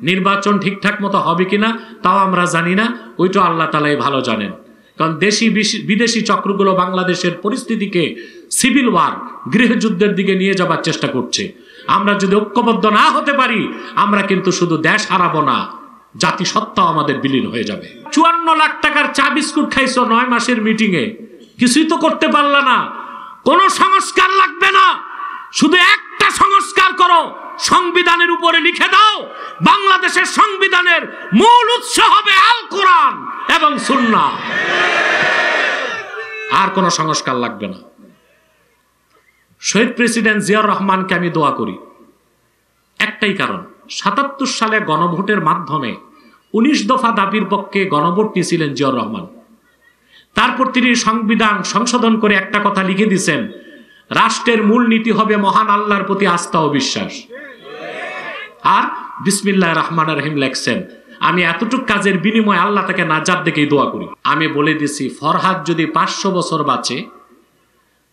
নির্বাচন ঠিকঠাক মতো হবে কিনা তাও আমরা জানি না, ওইটা আল্লাহ তাআলাই ভালো জানেন। কারণ দেশি বিদেশি চক্রগুলো বাংলাদেশের পরিস্থিতিকে সিভিল ওয়ার, গৃহযুদ্ধের দিকে নিয়ে যাবার চেষ্টা করছে। আমরা যদি ঐক্যবদ্ধ না হতে পারি, আমরা কিন্তু শুধু দেশ হারাবো না, জাতিসত্তাও আমাদের বিলীন হয়ে যাবে। 54 লাখ টাকার চা বিস্কুট খাইছো 9 মাসের মিটিংয়ে, কিছুই তো করতে পারলা না। কোনো সংস্কার লাগবে না, শুধু একটা সংস্কার করো, সংবিধানের উপরে লিখে দাও বাংলাদেশের সংবিধানের মূল উৎস হবে আল কোরআন এবং সুন্নাহ। আর কোনো সংস্কার লাগবে না। শহীদ প্রেসিডেন্ট জিয়াউর রহমানকে আমি দোয়া করি, একটাই কারণ, ৭৭ সালে গণভোটের মাধ্যমে 19 দফা দাবির পক্ষে গণভোট নিয়েছিলেন জিয়াউর রহমান। তারপর তিনি সংবিধান সংশোধন করে একটা কথা লিখে দিয়েছেন, রাষ্ট্রের মূল নীতি হবে মহান আল্লাহর প্রতি আস্থা ও বিশ্বাস। আর বিসমিল্লাহির রহমানির রহিম লেখছেন, আমি এতটুক কাজের বিনিময়ে আল্লাহ তাকে নাজাত দেখেই দোয়া করি। আমি বলে দিছি, ফরহাদ যদি 500 বছর বাঁচে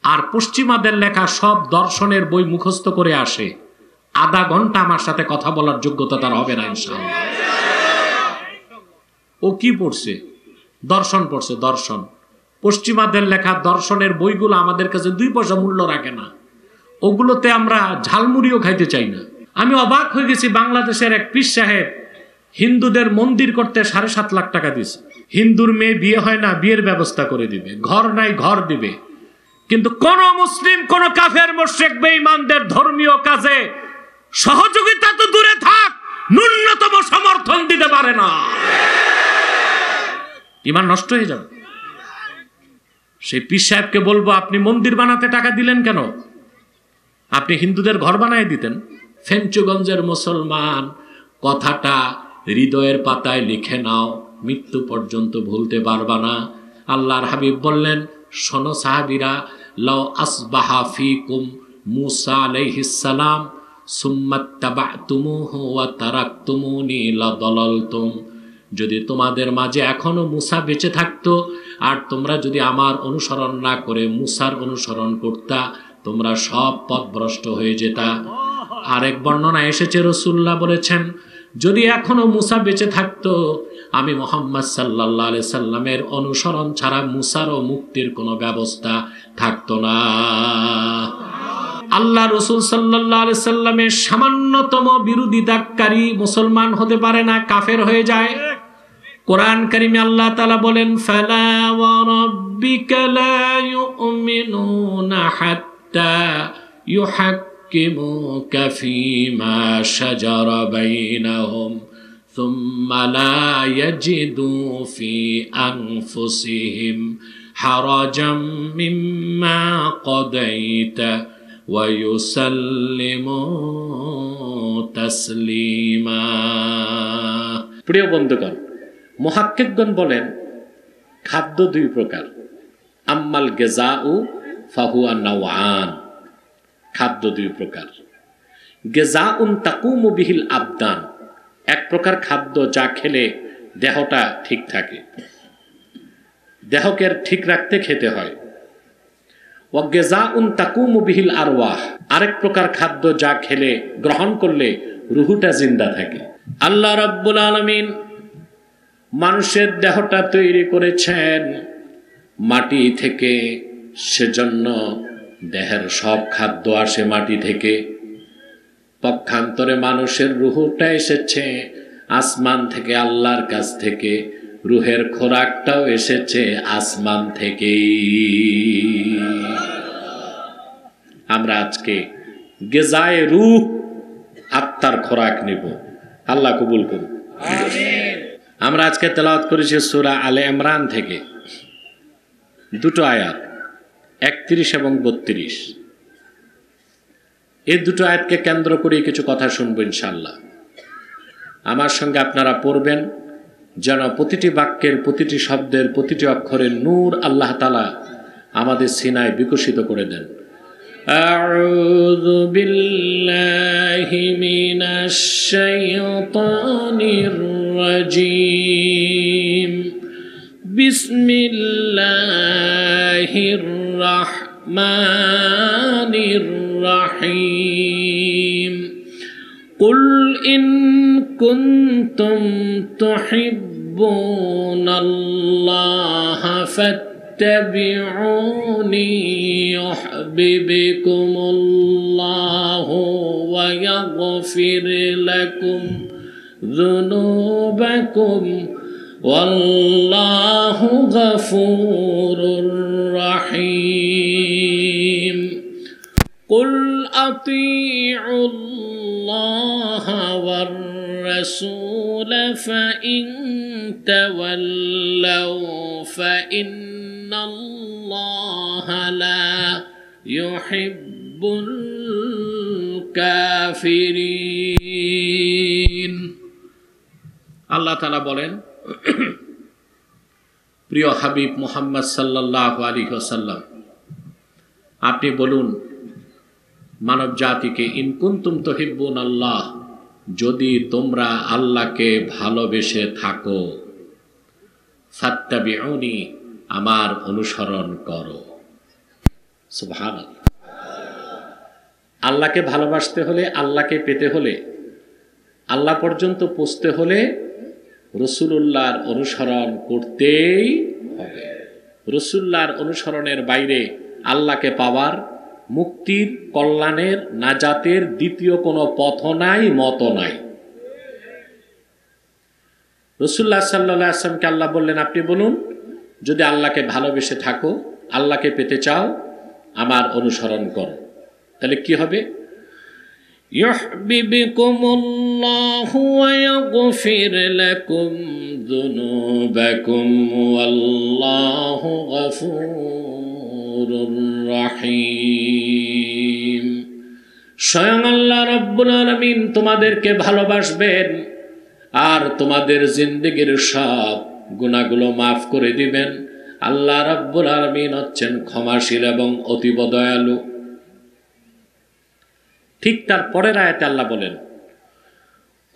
আর পশ্চিমাদের লেখা সব দর্শনের বই মুখস্থ করে আসে, আধা ঘন্টা আমার সাথে কথা বলার যোগ্যতা তার হবে না ইনশাআল্লাহ। ও কি পড়ছে? দর্শন পড়ছে, দর্শন। পশ্চিমাদের লেখা দর্শনের বইগুলো আমাদের কাছে 2 পয়সা মূল্য রাখে না, ওগুলোতে আমরা ঝালমুড়িও খাইতে চাই না। আমি অবাক হয়ে গেছি, বাংলাদেশের এক পীর সাহেব হিন্দুদের মন্দির করতে 7.5 লাখ টাকা দিয়েছে। হিন্দুর মেয়ে বিয়ে হয় না, বিয়ের ব্যবস্থা করে দিবে, ঘর নাই ঘর দিবে। কিন্তু কোন মুসলিম, কোন কাফের, মুশরিক, বেঈমানদের ধর্মীয় কাজে সহযোগিতা তো দূরে থাক, ন্যূনতম সমর্থন দিতে পারে না। ঈমান নষ্ট হয়ে যাবে। সেই পীর সাহেবকে বলবো, আপনি মন্দির বানাতে টাকা দিলেন কেন? আপনি হিন্দুদের ঘর বানায় দিতেন। ফেঞ্চুগঞ্জের মুসলমান কথাটা হৃদয়ের পাতায় লিখে নাও, মৃত্যু পর্যন্ত ভুলতে পারবা না। আল্লাহর হাবিব বললেন, শোনো সাহাবীরা, লাউ আসবাহা ফিকুম মুসা আলাইহিস সালাম সুম্মাত্তাবাতুমুহু ওয়া তারাকতুমুনি লাদালালতুম। যদি তোমাদের মাঝে এখনো মুসা বেঁচে থাকতো আর তোমরা যদি আমার অনুসরণ না করে মুসার অনুসরণ করতা, তোমরা সব পথভ্রষ্ট হয়ে যেতা। আরেক বর্ণনা এসেছে, রাসূলুল্লাহ বলেছেন, যদি এখনো মুসা বেঁচে থাকতো, আমি মুহাম্মদ সাল্লাল্লাহু আলাইহি সাল্লামের অনুসরণ ছাড়া মুসারও মুক্তির কোনো ব্যবস্থা থাকতো না। আল্লাহ রাসূল সাল্লাল্লাহু আলাইহি সাল্লামের সামান্যতম বিরোধিতাকারী মুসলমান হতে পারে না, কাফের হয়ে যায়। কোরআন কারিমে আল্লাহ তাআলা বলেন, ফালা ওয়া রাব্বিকা লা ইউমিনুনা হাত্তা ইউহাক্কিমুকা ফীমা শাজারা বাইনাহুম সুম্মা লা ইয়াজিদু ফি আনফুসিহিম হারাজাম মিম্মা কাদাইতা ওয়া ইউসাল্লিমু তাসলিমা। প্রিয় বন্ধুগণ, মুহাক্কিকগণ বলেন, খাদ্য 2 প্রকার। আম্মাল গিজাউ ফাহুয়া নাওআন। খাদ্য 2 প্রকার। গিজাউন তাকুমু বিহিল আবদান, এক প্রকার খাদ্য যা খেলে দেহটা ঠিক থাকে, দেহকে ঠিক রাখতে খেতে হয়। ওয়া গিজাউন তাকুমু বিহিল আরওয়াহ, আরেক প্রকার খাদ্য যা খেলে, গ্রহণ করলে রুহুটা জিন্দা থাকে। আল্লাহ রাব্বুল আলামিন মানুষের দেহটা তৈরি করেছেন মাটি থেকে, সেজন্য দেহের সব খাদ্য আসে মাটি থেকে। পক্ষান্তরে মানুষের রুহুটা এসেছে আসমান থেকে, আল্লাহর কাছ থেকে। রুহের খোরাকটাও এসেছে আসমান থেকেই। আমরা আজকে গিজায়ে রূহ, আত্মার খোরাক নেব। আল্লাহ কবুল করুন, আমিন। আমরা আজকে তেলাওয়াত করেছি সূরা আলে ইমরান থেকে 2টো আয়াত, 31 এবং 32। এই 2টো আয়াতকে কেন্দ্র করে কিছু কথা শুনবো ইনশাআল্লাহ। আমার সঙ্গে আপনারা পড়বেন, যেন প্রতিটি বাক্যের, প্রতিটি শব্দের, প্রতিটি অক্ষরের নূর আল্লাহ তাআলা আমাদের সিনায় বিকশিত করে দেন। আউযু বিল্লাহি মিনাশ শাইতানির রাজীম। বিসমিল্লাহির রাহমানির রাহিম। قل إن كنتم تحبون الله فاتبعوني يحببكم الله ويغفر لكم ذنوبكم والله غفور رحيم قل أطيعوا الله والرسول فإن تولوا فإن الله لا يحب الكافرين আল্লাহ তাআলা বলেন, প্রিয় হাবিব মুহাম্মদ সাল্লাল্লাহু আলাইহি ওয়াসাল্লাম, আপনি বলুন মানব জাতিকে, ইন কুনতুম তুহিব্বুন আল্লাহ, যদি তোমরা আল্লাহকে ভালোবেসে থাকো, ফাত্তাবিউনি, আমার অনুসরণ করো। সুবহানাল্লাহ। আল্লাহকে ভালোবাসতে হলে, আল্লাহকে পেতে হলে, আল্লাহ পর্যন্ত পৌঁছতে হলে রাসূলুল্লাহর অনুসরণ করতেই হবে। রাসূলুল্লাহর অনুসরণের বাইরে আল্লাহকে পাওয়ার, মুক্তির, কল্যাণের, নাজাতের দ্বিতীয় কোনো পথ নাই, মত নাই। রাসূলুল্লাহ সাল্লাল্লাহু আলাইহি ওয়াসাল্লামকে আল্লাহ বললেন, আপনি বলুন যদি আল্লাহকে ভালোবেসে থাকো, আল্লাহকে পেতে চাও, আমার অনুসরণ করো। তাহলে কি হবে? ইউহিব্বুকুমুল্লাহু ওয়া ইয়াগফির লাকুম যুনুবাকুম ওয়াল্লাহু গফুরুর রহিম। স্বয়ং আল্লাহ রাব্বুল আলামিন তোমাদেরকে ভালোবাসবেন আর তোমাদের জিন্দেগীর সব গুনাহগুলো মাফ করে দিবেন। আল্লাহ রাব্বুল আলামিন হচ্ছেন ক্ষমাশীল এবং অতীব দয়ালু। ঠিক তার পরের আয়াতে আল্লাহ বলেন,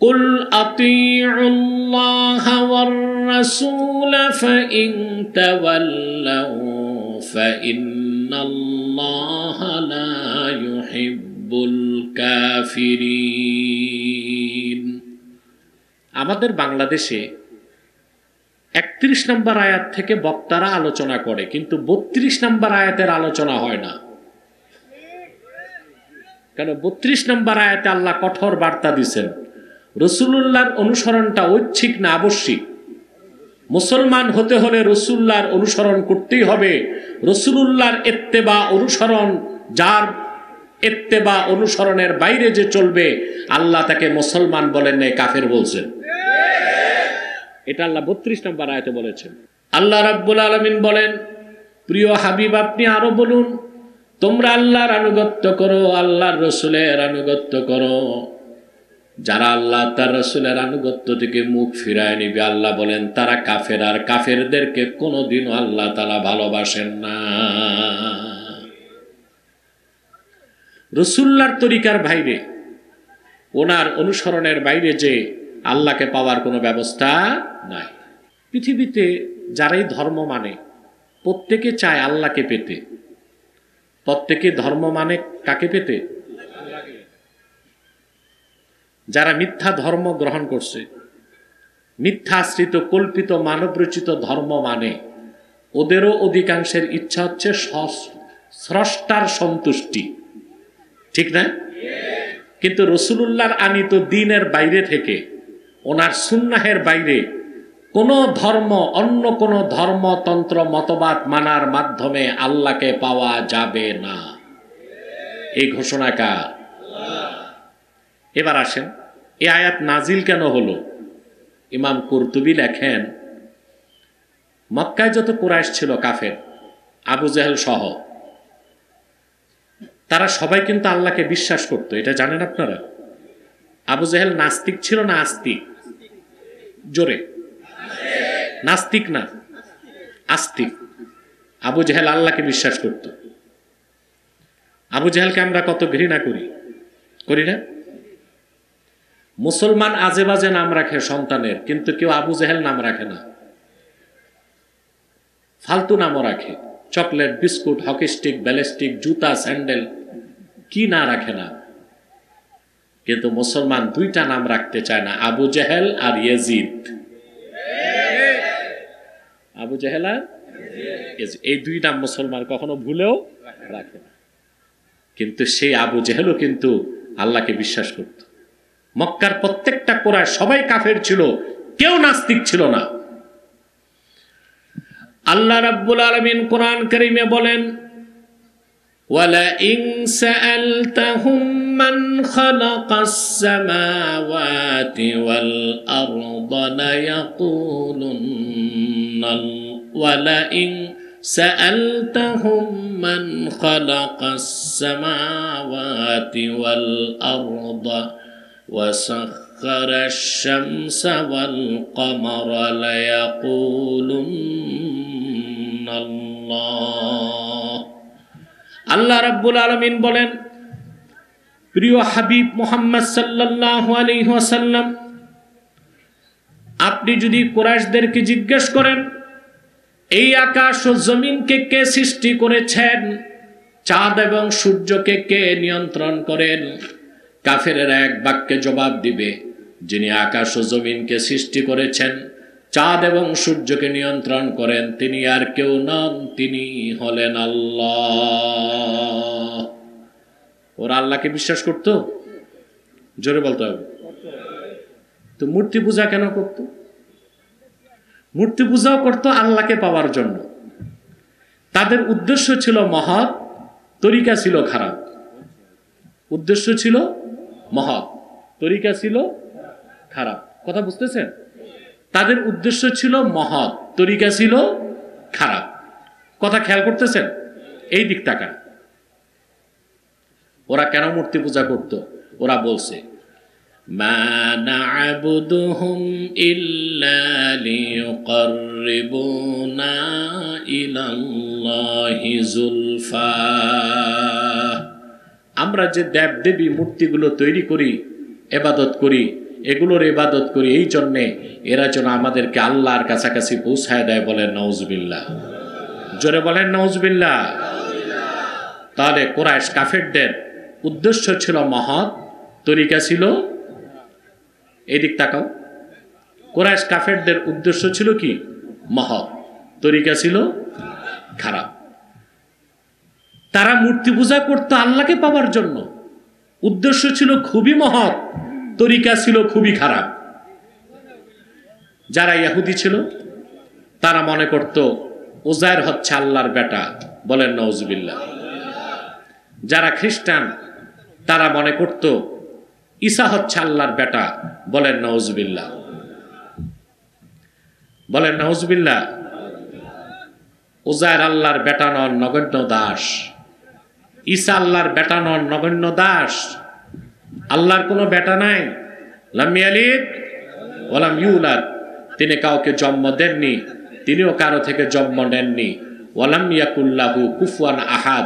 কুল আতিউল্লাহ ওয়ার রাসূল ফাইন তাওয়াল্লাউ ফাইন্নাল্লাহা লা ইউহিব্বুল কাফিরিন। আমাদের বাংলাদেশে 31 নম্বর আয়াত থেকে বক্তারা আলোচনা করে, কিন্তু 32 নম্বর আয়াতের আলোচনা হয় না। কেন? 32 নম্বর আয়াতে আল্লাহ কঠোর বার্তা দিচ্ছেন, রাসূলুল্লাহর অনুসরণটা ঐচ্ছিক না আবশ্যিক। মুসলমান হতে হলে রাসূলুল্লাহর অনুসরণ করতেই হবে। রাসূলুল্লাহর ইত্তেবা অনুসরণ, যার ইত্তেবা অনুসরণের বাইরে যে চলবে, আল্লাহ তাকে মুসলমান বলেন নাই, কাফের বলছেন। এটা আল্লাহ 32 নম্বর আয়াতে বলেছেন। আল্লাহ রাব্বুল আলামিন বলেন, প্রিয় হাবিব আপনি আরো বলুন, তোমরা আল্লাহর আনুগত্য করো, আল্লাহর রাসূলের আনুগত্য করো। যারা আল্লাহ তার রাসূলের আনুগত্য থেকে মুখ ফিরায় নিবে, আল্লাহ বলেন তারা কাফের, আর কাফেরদেরকে কোনোদিনও আল্লাহ তাআলা ভালোবাসেন না। রাসূলুল্লাহর তরিকার বাইরে, ওনার অনুসরণের বাইরে যে আল্লাহকে পাওয়ার কোনো ব্যবস্থা নাই। পৃথিবীতে যারাই ধর্ম মানে, প্রত্যেকে চায় আল্লাহকে পেতে। প্রত্যেকে ধর্ম মানে কাকে পেতে? যারা মিথ্যা ধর্ম গ্রহণ করছে, মিথ্যা আশ্রিত কল্পিত মানবরচিত ধর্ম মানে, ওদেরও অধিকাংশের ইচ্ছা হচ্ছে স্রষ্টার সন্তুষ্টি, ঠিক না? কিন্তু রাসূলুল্লাহর আনিত দ্বীনের বাইরে থেকে, ওনার সুন্নাহের বাইরে কোনো ধর্ম, অন্য কোনো ধর্মতন্ত্র মতবাদ মানার মাধ্যমে আল্লাহকে পাওয়া যাবে না। এই ঘোষণা কার? এবার আসেন, এই আয়াত নাজিল কেন হলো? ইমাম কুরতুবী লেখেন, মক্কায় যত কুরাইশ ছিল কাফের, আবু জেহেল সহ, তারা সবাই কিন্তু আল্লাহকে বিশ্বাস করত। এটা জানেন আপনারা? আবু জেহেল নাস্তিক ছিল না আস্তিক? জোরে, নাস্তিক না, আস্তিক। আবু জেহেল আল্লাহকে বিশ্বাস করত। আবু জেহেলকে আমরা কত ঘৃণা করি, করি না? মুসলমান আজে বাজে নাম রাখে সন্তানের, কিন্তু কেউ আবু জেহেল নাম রাখে না, ফালতু নামও রাখে। Chocolate, biscuit, hockey stick, ballistic, জুতা, স্যান্ডেল, কি না রাখে না। কিন্তু মুসলমান দুইটা নাম রাখতে চায় না, আবু জেহেল আর ইয়াজিদ। আবু জেহেল আর ইয়াজিদ, এই দুই নাম মুসলমান কখনো ভুলেও রাখে না। কিন্তু সেই আবু জেহেলও কিন্তু আল্লাহকে বিশ্বাস করত। মক্কার প্রত্যেকটা কোরআশ সবাই কাফের ছিল, কেউ নাস্তিক ছিল না। আল্লাহ রাব্বুল আলামিন কোরআন কারীমে বলেন, ওয়ালা ইন সাআলতাহুম মান খালাকাস সামাওয়াতি ওয়াল আরদা লায়াকুলুন্না ওয়ালা ইন সাআলতাহুম মান খালাকাস সামাওয়াতি ওয়াল আরদা وسخر الشمس والقمر ليقولن الله। আল্লাহ রাব্বুল আলামিন বলেন, প্রিয় হাবিব মুহাম্মদ সাল্লাল্লাহু আলাইহি ওয়াসাল্লাম, আপনি যদি কুরাইশদেরকে জিজ্ঞেস করেন এই আকাশ ও জমিনকে কে সৃষ্টি করেছেন, চাঁদ এবং সূর্যকে কে নিয়ন্ত্রণ করেন, কাফেরেরা এক বাক্যে জবাব দিবে, যিনি আকাশ ও জমিনকে সৃষ্টি করেছেন, চাঁদ এবং সূর্যকে নিয়ন্ত্রণ করেন, তিনি আর কেউ নন, তিনি হলেন আল্লাহ। ওরা আল্লাহকে বিশ্বাস করত? জোরে বলতে হবে। তো মূর্তি পূজা কেন করত? মূর্তি পূজাও করত আল্লাহকে পাওয়ার জন্য। তাদের উদ্দেশ্য ছিল মহৎ, তরিকা ছিল খারাপ। উদ্দেশ্য ছিল মহৎ, তরিকা ছিল খারাপ। কথা বুঝতেছেন? তাদের উদ্দেশ্য ছিল মহৎ, তরিকা ছিল খারাপ। কথা খেয়াল করতেছেন? এই দিক তাকান। ওরা কেন মূর্তি পূজা করত? ওরা বলছে, মা না'বুদুহুম ইল্লা লিয়ুকাররিবুনা ইলাল্লাহি যুলফা। আমরা যে দেবদেবী মূর্তিগুলো তৈরি করি, ইবাদত করি, এগুলোর ইবাদত করি এই জন্যে এরা যেন আমাদেরকে আল্লাহর কাছাকাছি পৌঁছায় দেয়। বলেন নাউজুবিল্লাহ। জোরে বলেন নাউজুবিল্লাহ। তাহলে কুরাইশ কাফেরদের উদ্দেশ্য ছিল মহৎ, তরিকা ছিল, এদিক তাকাও, কুরাইশ কাফেরদের উদ্দেশ্য ছিল কি? মহৎ, তরিকা ছিল খারাপ। তারা মূর্তি পূজা করত আল্লাহকে পাওয়ার জন্য, উদ্দেশ্য ছিল খুবই মহৎ, তরিকা ছিল খুবই খারাপ। যারা ইহুদি ছিল তারা মনে করত উজাইর হচ্ছে আল্লাহর বেটা। বলেন নাউজুবিল্লাহ। যারা খ্রিস্টান তারা মনে করত ঈসা হচ্ছে আল্লাহর বেটা। বলেন নাউজুবিল্লাহ। বলেন নাউজুবিল্লাহ। উজাইর আল্লাহর বেটা নন, নগণ্য দাস। ঈসা আল্লাহর বেটা নন, নগণ্য দাস। আল্লাহর কোনো বেটা নাই। লাম ইয়ালিদ ওয়া লাম ইউলাদ, তিনি কাউকে জন্ম দেননি, তিনিও কারো থেকে জন্ম নেননি। ওয়া লাম ইয়াকুল লাহু কুফুয়ান আহাদ,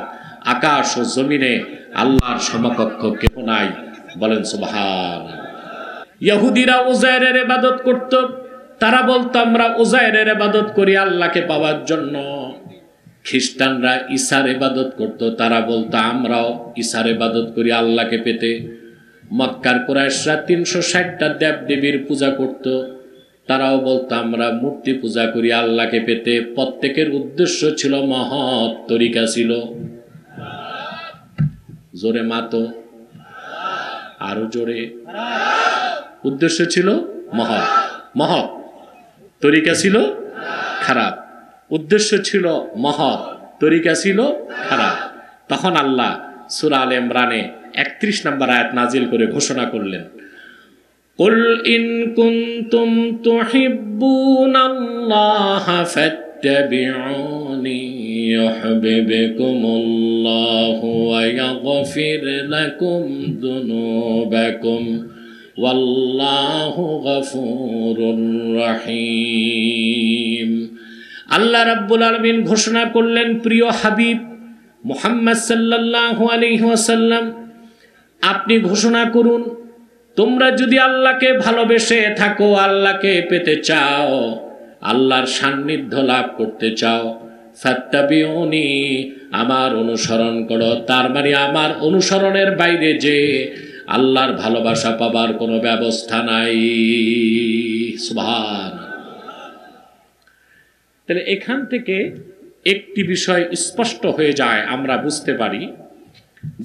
আকাশ ও জমিনে আল্লাহর সমকক্ষ কেউ নাই। বলেন সুবহানাল্লাহ। ইহুদিরা উজাইরের ইবাদত করত। তারা বলতো আমরা উজাইরের ইবাদত করি আল্লাহকে পাওয়ার জন্য। খ্রিস্টানরা ঈসার ইবাদত করত। তারা বলতো আমরাও ঈসার ইবাদত করি আল্লাহকে পেতে। মক্কার কুরাইশরা 360টা দেবদেবীর পূজা করত। তারাও বলতো আমরা মূর্তি পূজা করি আল্লাহকে পেতে। প্রত্যেকের উদ্দেশ্য ছিল মহৎ, তরিকা ছিল, জোরে মাতো, আরো জোরে, উদ্দেশ্য ছিল মহৎ, মহৎ, তরিকা ছিল খারাপ। উদ্দেশ্য ছিল মহৎ, তরিকা ছিল খারাপ। তখন আল্লাহ সূরা আলে ইমরানে 31 নম্বর আয়াত নাজিল করে ঘোষণা করলেন, কুল ইন কুনতুম তুহিব্বুনাল্লাহা ফাত্তাবিউনি ইউহিব্বুকুমুল্লাহু ওয়া ইয়াগফির লাকুম যুনুবাকুম ওয়াল্লাহু গফুরুর রহিম। আল্লাহ রাব্বুল আলামিন ঘোষণা করলেন, প্রিয় হাবিব মুহাম্মদ সাল্লাল্লাহু আলাইহি ওয়াসাল্লাম, আপনি ঘোষণা করুন, তোমরা যদি আল্লাহকে ভালোবেসে থাকো, আল্লাহকে পেতে চাও, আল্লাহর সান্নিধ্য লাভ করতে চাও, ফাত্তাবিউনি, আমার অনুসরণ করো। তার মানে আমার অনুসরণের বাইরে যে আল্লাহর ভালোবাসা পাবার কোনো ব্যবস্থা নাই। সুবহানাল্লাহ। তাহলে এখান থেকে একটি বিষয় স্পষ্ট হয়ে যায়, আমরা বুঝতে পারি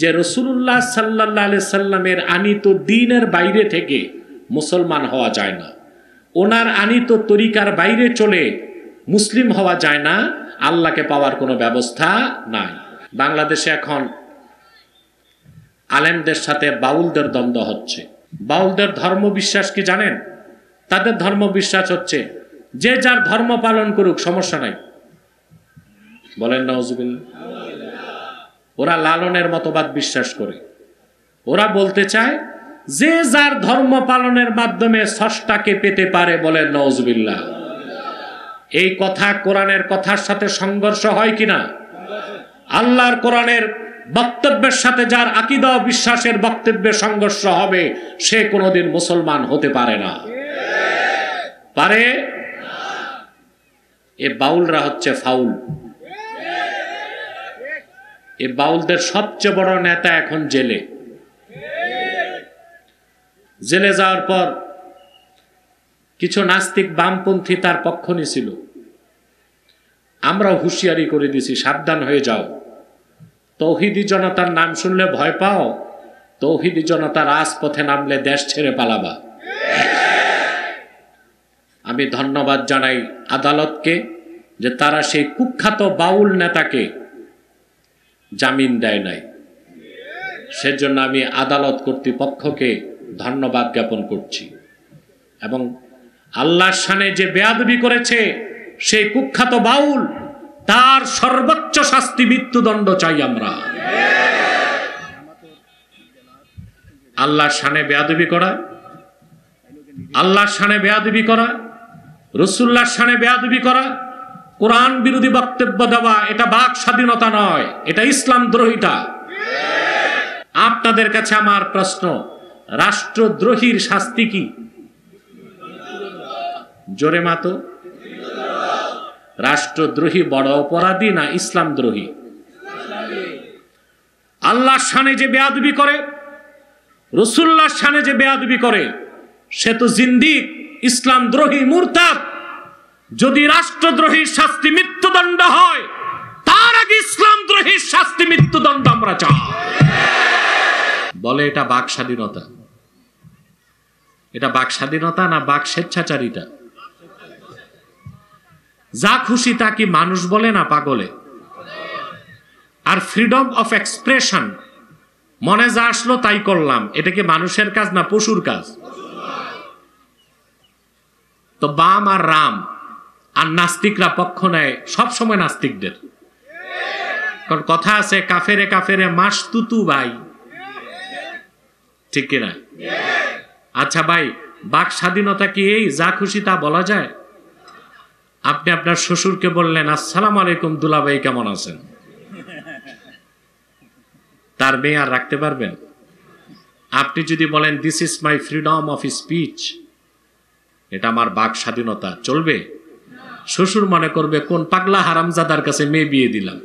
যে রাসূলুল্লাহ সাল্লাল্লাহু আলাইহি সাল্লামের আনিত দ্বীনের বাইরে থেকে মুসলমান হওয়া যায় না, ওনার আনিত তরিকার বাইরে চলে মুসলিম হওয়া যায় না, আল্লাহকে পাওয়ার কোনো ব্যবস্থা নাই। বাংলাদেশে এখন আলেমদের সাথে বাউলদের দ্বন্দ্ব হচ্ছে। বাউলদের ধর্ম বিশ্বাস কি জানেন? তাদের ধর্ম বিশ্বাস হচ্ছে যে যার ধর্ম পালন করুক, সমস্যা নাই। বলেন নাউজুবিল্লাহ। ওরা লালনের মতবাদ বিশ্বাস করে। ওরা বলতে চায় যে যার ধর্ম পালনের মাধ্যমে স্রষ্টাকে পেতে পারে। বলেন নাউজুবিল্লাহ। এই কথা কোরআনের কথার সাথে সংঘর্ষ হয় কিনা? আল্লাহর কোরআনের বক্তব্যের সাথে যার আকীদা ও বিশ্বাসের বক্তব্যের সংঘর্ষ হবে, সে কোনোদিন মুসলমান হতে পারে না। পারে? এ বাউলরা হচ্ছে ফাউল। এ বাউলদের সবচেয়ে বড় নেতা এখন জেলে। জেলে যাওয়ার পর কিছু নাস্তিক বামপন্থী তার পক্ষ নিয়েছিল। আমরাও হুঁশিয়ারি করে দিছি, সাবধান হয়ে যাও। তৌহিদি জনতার নাম শুনলে ভয় পাও, তৌহিদি জনতা রাজপথে নামলে দেশ ছেড়ে পালাবা। আমি ধন্যবাদ জানাই আদালতকে যে তারা সেই কুখ্যাত বাউল নেতাকে জামিন দেয় নাই। সেজন্য আমি আদালত কর্তৃপক্ষকে ধন্যবাদ জ্ঞাপন করছি। এবং আল্লাহর শানে যে বেয়াদবি করেছে সেই কুখ্যাত বাউল, তার সর্বোচ্চ শাস্তি মৃত্যুদণ্ড চাই আমরা। আল্লাহর শানে বেয়াদবি করা, আল্লাহর শানে বেয়াদবি করা, রাসূলুল্লাহর শানে বেয়াদবি করা, কোরআন বিরোধী বক্তব্য দেওয়া, এটা বাক স্বাধীনতা নয়, এটা ইসলাম দ্রোহিতা। আপনাদের কাছে আমার প্রশ্ন, রাষ্ট্রদ্রোহীর শাস্তি কি? জোরে মাতো। রাষ্ট্রদ্রোহী বড় অপরাধী না ইসলাম দ্রোহী? আল্লাহর শানে যে বেয়াদবি করে, রাসূলুল্লাহর শানে যে বেয়াদবি করে, সে তো জিন্দিক, ইসলাম দ্রোহী, মুরতাদ। যদি রাষ্ট্রদ্রোহীর শাস্তি মৃত্যুদণ্ড হয়, তার আগে ইসলাম দ্রোহীর শাস্তি মৃত্যুদণ্ড আমরা চাই। বলে এটা বাক স্বাধীনতা। এটা বাক স্বাধীনতা না বাক স্বেচ্ছাচারিতা? যা খুশি তা কি মানুষ বলে না পাগলে? আর ফ্রিডম অফ এক্সপ্রেশন, মনে যা আসলো তাই করলাম, এটা কি মানুষের কাজ না পশুর কাজ? তো বাম আর রাম আর নাস্তিকরা পক্ষ নেয় সবসময় নাস্তিকদের। কারণ কথা আছে, কাফেরে কাফেরে মাস তুতু ভাই, ঠিক কিনা? আচ্ছা ভাই, বাক স্বাধীনতা কি এই যা খুশি তা বলা যায়? আপনি আপনার শ্বশুরকে বললেন আসসালামু আলাইকুম দুলাভাই কেমন আছেন, তার মেয়ে আর রাখতে পারবেন? আপনি যদি বলেন this is my freedom of speech, এটা আমার বাক স্বাধীনতা, চলবে? শ্বশুর মনে করবে কোন পাগলা হারামজাদার কাছে মেয়ে বিয়ে দিলাম।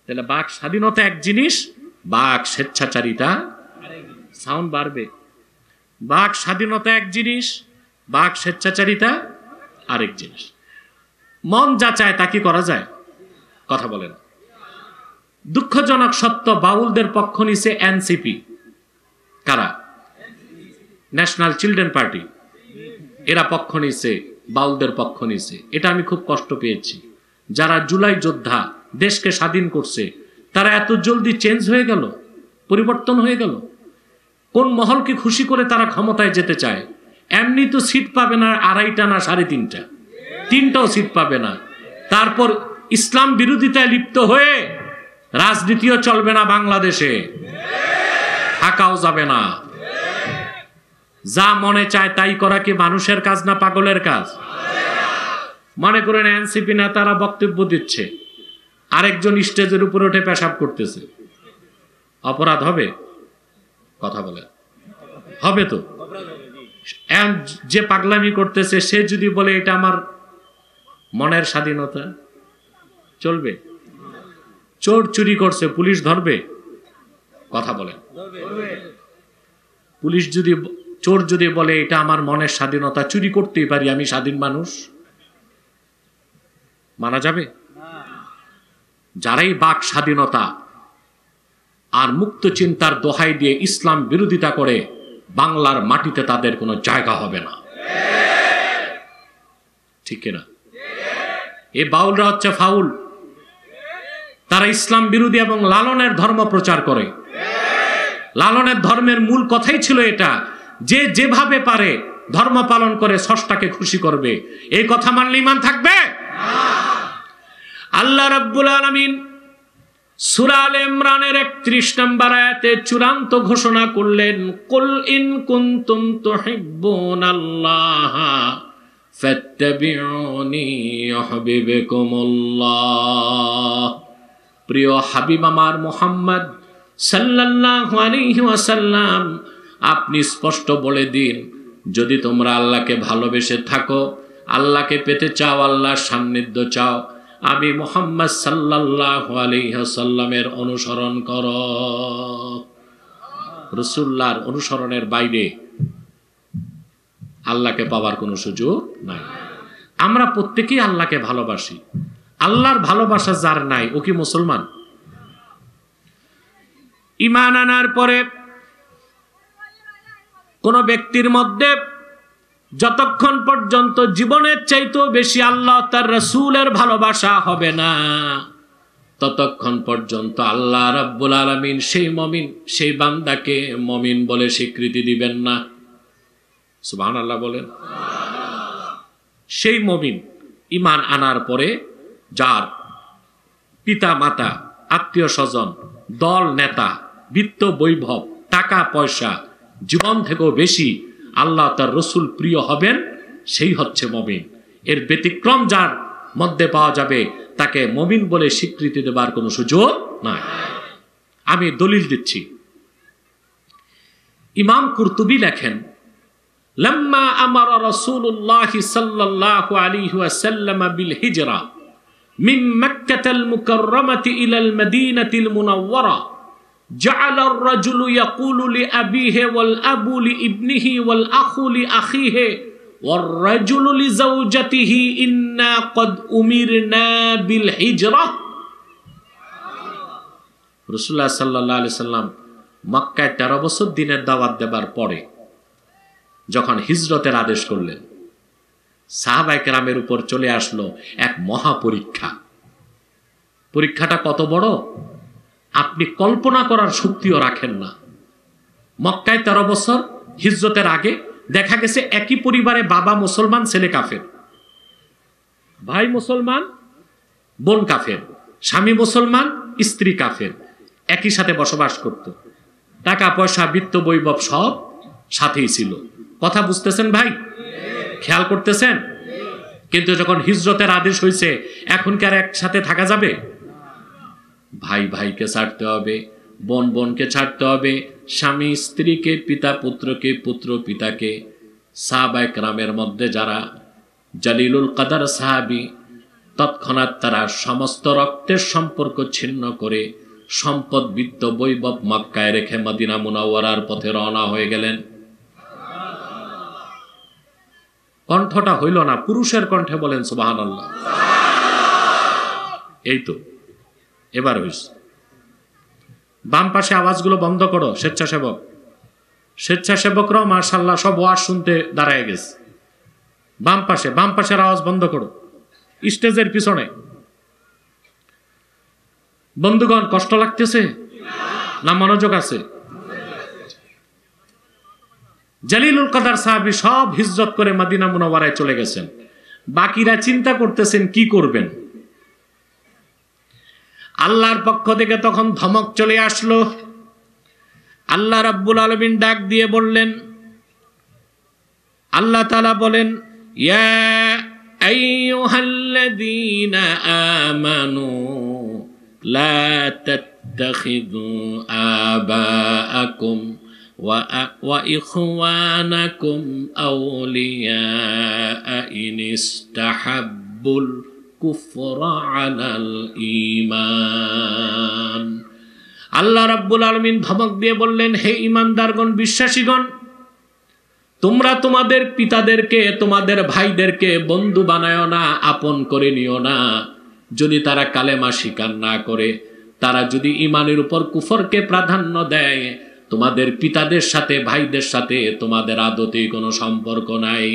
তাহলে বাক স্বাধীনতা এক জিনিস, বাক স্বেচ্ছাচারিতা, সাউন্ড বাড়বে। বাক স্বাধীনতা এক জিনিস, বাক স্বেচ্ছাচারিতা আরেক জিনিস। মন যা চায় তা কি করা যায়? কথা বলেন। দুঃখজনক সত্য, বাউলদের পক্ষ নিছে এনসিপি। কারা? National children party. এরা পক্ষ নিছে, বাউলদের পক্ষ নিছে। এটা আমি খুব কষ্ট পেয়েছি। যারা জুলাই যোদ্ধা, দেশকে স্বাধীন করছে, তারা এত জলদি চেঞ্জ হয়ে গেল, পরিবর্তন হয়ে গেল। কোন মহলকে খুশি করে তারা ক্ষমতায় যেতে চায়? এমনি তো সিট পাবে না 2.5টা না 3.5টা, 3টাও সিট পাবে না। তারপর ইসলাম বিরোধিতায় লিপ্ত হয়ে রাজনীতিও চলবে না বাংলাদেশে, থাকাও যাবে না। যা মনে চায় তাই করা কি মানুষের কাজ না পাগলের কাজ? মনে করেন এনসিপি নেতারা বক্তব্য দিচ্ছে, আরেকজন স্টেজের উপরে উঠে পেশাব করতেছে, অপরাধ হবে? কথা বলে হবে তো? যে পাগলামি করতেছে সে যদি বলে এটা আমার মনের স্বাধীনতা, চলবে? চোর চুরি করছে, পুলিশ ধরবে? কথা বলেন। পুলিশ যদি, চোর যদি বলে এটা আমার মনের স্বাধীনতা, চুরি করতেই পারি, আমি স্বাধীন মানুষ, মানা যাবে? যারাই বাক স্বাধীনতা আর মুক্ত চিন্তার দোহাই দিয়ে ইসলাম বিরোধিতা করে, বাংলার মাটিতে তাদের কোনো জায়গা হবে না। ঠিক কিনা? এই বাউলরা হচ্ছে ফাউল, তারা ইসলাম বিরোধী এবং লালনের ধর্ম প্রচার করে। লালনের ধর্মের মূল কথাই ছিল এটা, যে যেভাবে পারে ধর্ম পালন করে স্রষ্টাকে খুশি করবে। এই কথা মানলে ঈমান থাকবে? আল্লাহ রাব্বুল আলামিন সূরা আলে ইমরানের 31 নম্বর আয়াতে চূড়ান্ত ঘোষণা করলেন, কুল ইন কুনতুম তুহিব্বুনাল্লাহ ফাত্তাবিউনি ইউহিব্বুকুমুল্লাহ। প্রিয় হাবিব আমার মুহাম্মদ সাল্লাল্লাহু আলাইহি ওয়াসাল্লাম, আপনি স্পষ্ট বলে দিন, যদি তোমরা আল্লাহকে ভালোবেসে থাকো, আল্লাহকে পেতে চাও, আল্লাহর সান্নিধ্য চাও, আমি মুহাম্মদ সাল্লাল্লাহু আলাইহি ওয়াসাল্লামের অনুসরণ করো। রাসূলুল্লাহর অনুসরণের বাইরে আল্লাহকে পাওয়ার কোনো সুযোগ নাই। আমরা প্রত্যেকেই আল্লাহকে ভালোবাসি, আল্লাহর ভালোবাসা যার নাই ও কি মুসলমান? ঈমান আনার পরে কোন ব্যক্তির মধ্যে যতক্ষণ পর্যন্ত জীবনের চাইতেও বেশি আল্লাহ তার রাসূলের ভালোবাসা হবে না, ততক্ষণ পর্যন্ত আল্লাহ রাব্বুল আলামিন সেই মুমিন, সেই বান্দাকে মুমিন বলে স্বীকৃতি দিবেন না। সুবহানাল্লাহ বলেন। সেই মুমিন ঈমান আনার পরে যার পিতা মাতা, আত্মীয় স্বজন, দল নেতা, বিত্ত বৈভব, টাকা পয়সা, জীবন থেকেও বেশি আল্লাহ তার রসুল প্রিয় হবেন, সেই হচ্ছে মুমিন। এর ব্যতিক্রম যার মধ্যে পাওয়া যাবে, তাকে মুমিন বলে স্বীকৃতি দেবার কোনো সুযোগ নাই। আমি দলিল দিচ্ছি। ইমাম কুরতুবী লেখেন, লাম্মা আমারা রাসূলুল্লাহ সাল্লাল্লাহু আলাইহি ওয়াসাল্লাম বিল হিজরা মিন মক্কাতাল মুকাররামাতি ইলাল মাদিনাতিল মুনাওয়ারা جعل الرجل يقول لأبيه والأب لابنه والأخ لأخيه والرجل لزوجته إنا قد أمرنا بالهجرة। রাসূলুল্লাহ সাল্লাল্লাহু আলাইহি সাল্লাম মক্কায় 13 বছর দিনের দাওয়াত দেবার পরে যখন হিজরতের আদেশ করলেন, সাহাবায়ে কেরামের উপর চলে আসলো এক মহা পরীক্ষা। পরীক্ষাটা কত বড় আপনি কল্পনা করার শক্তিও রাখেন না। মক্কায় 13 বছর, হিজরতের আগে দেখা গেছে একই পরিবারে বাবা মুসলমান, ছেলে কাফের, ভাই মুসলমান, বোন কাফের, স্বামী মুসলমান, স্ত্রী কাফের, একই সাথে বসবাস করত। টাকা পয়সা, বিত্ত বৈভব সব সাথেই ছিল। কথা বুঝতেছেন ভাই? খেয়াল করতেছেন? কিন্তু যখন হিজরতের আদেশ হয়েছে, এখন কি আর একসাথে থাকা যাবে? ভাই ভাইকে ছাড়তে হবে, বোন বোনকে ছাড়তে হবে, স্বামী স্ত্রীকে, পিতা পুত্রকে, পুত্র পিতাকে। সাহাবায়ে কেরামের মধ্যে যারা জালিলুল কদর সাহাবী, তৎক্ষণাৎ তারা সমস্ত রক্তের সম্পর্ক ছিন্ন করে সম্পদ, বিত্ত বৈভব মক্কায় রেখে মদিনা মুনাওয়ারার পথে রওনা হয়ে গেলেন। কণ্ঠটা হইল না, পুরুষের কণ্ঠে বলেন সুবহানাল্লাহ। এই তো এবার হইছে। বাম পাশে আওয়াজগুলো বন্ধ করো। স্বেচ্ছাসেবক, স্বেচ্ছাসেবকরাও মাশাআল্লাহ সব ওয়াজ শুনতে দাঁড়ায় গেছে। বাম পাশে, বাম পাশের আওয়াজ বন্ধ করো। স্টেজের পিছনে বন্ধুগণ, কষ্ট লাগতেছে না মনোযোগ আছে? জালিলুল কদর সাহাবী সব হিজরত করে মদিনা মুনাওয়ারায় চলে গেছেন। বাকিরা চিন্তা করতেছেন কি করবেন। আল্লাহর পক্ষ থেকে তখন ধমক চলে আসলো। আল্লাহ রাব্বুল আলামিন ডাক দিয়ে বললেন, আল্লাহ তাআলা বলেন, ইয়া আইয়ুহাল্লাযীনা আমানু লা তাত্তাখিযু আবাআকুম ওয়া ইখওয়ানাকুম আউলিয়া ইন ইসতাহাব্বুল কুফরা আলাল ঈমান। আল্লাহ রাব্বুল আলামিন ধমক দিয়ে বললেন, হে ঈমানদারগণ, বিশ্বাসীগণ, তোমরা তোমাদের পিতাদেরকে, তোমাদের ভাইদেরকে বন্ধু বানায় না, আপন করে নিও না, যদি তারা কালেমা স্বীকার না করে, তারা যদি ঈমানের উপর কুফরকে প্রাধান্য দেয়, তোমাদের পিতাদের সাথে, ভাইদের সাথে তোমাদের আদতে কোনো সম্পর্ক নাই।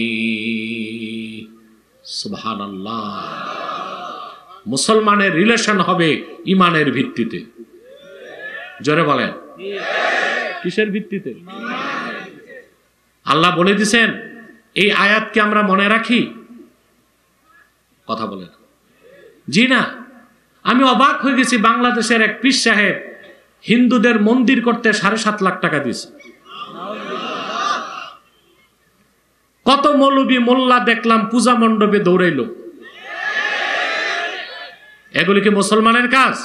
সুবহানাল্লাহ। মুসলমানের রিলেশন হবে ঈমানের ভিত্তিতে। জোরে বলেন, কিসের ভিত্তিতে? আল্লাহ বলে দিছেন। এই আয়াতকে আমরা মনে রাখি? কথা বলেন। জি না। আমি অবাক হয়ে গেছি, বাংলাদেশের এক পীর সাহেব হিন্দুদের মন্দির করতে 7.5 লাখ টাকা দিয়েছে। কত মৌলবী মোল্লা দেখলাম পূজা মণ্ডপে দৌড়াইল। এগুলি কি মুসলমানের কাজ?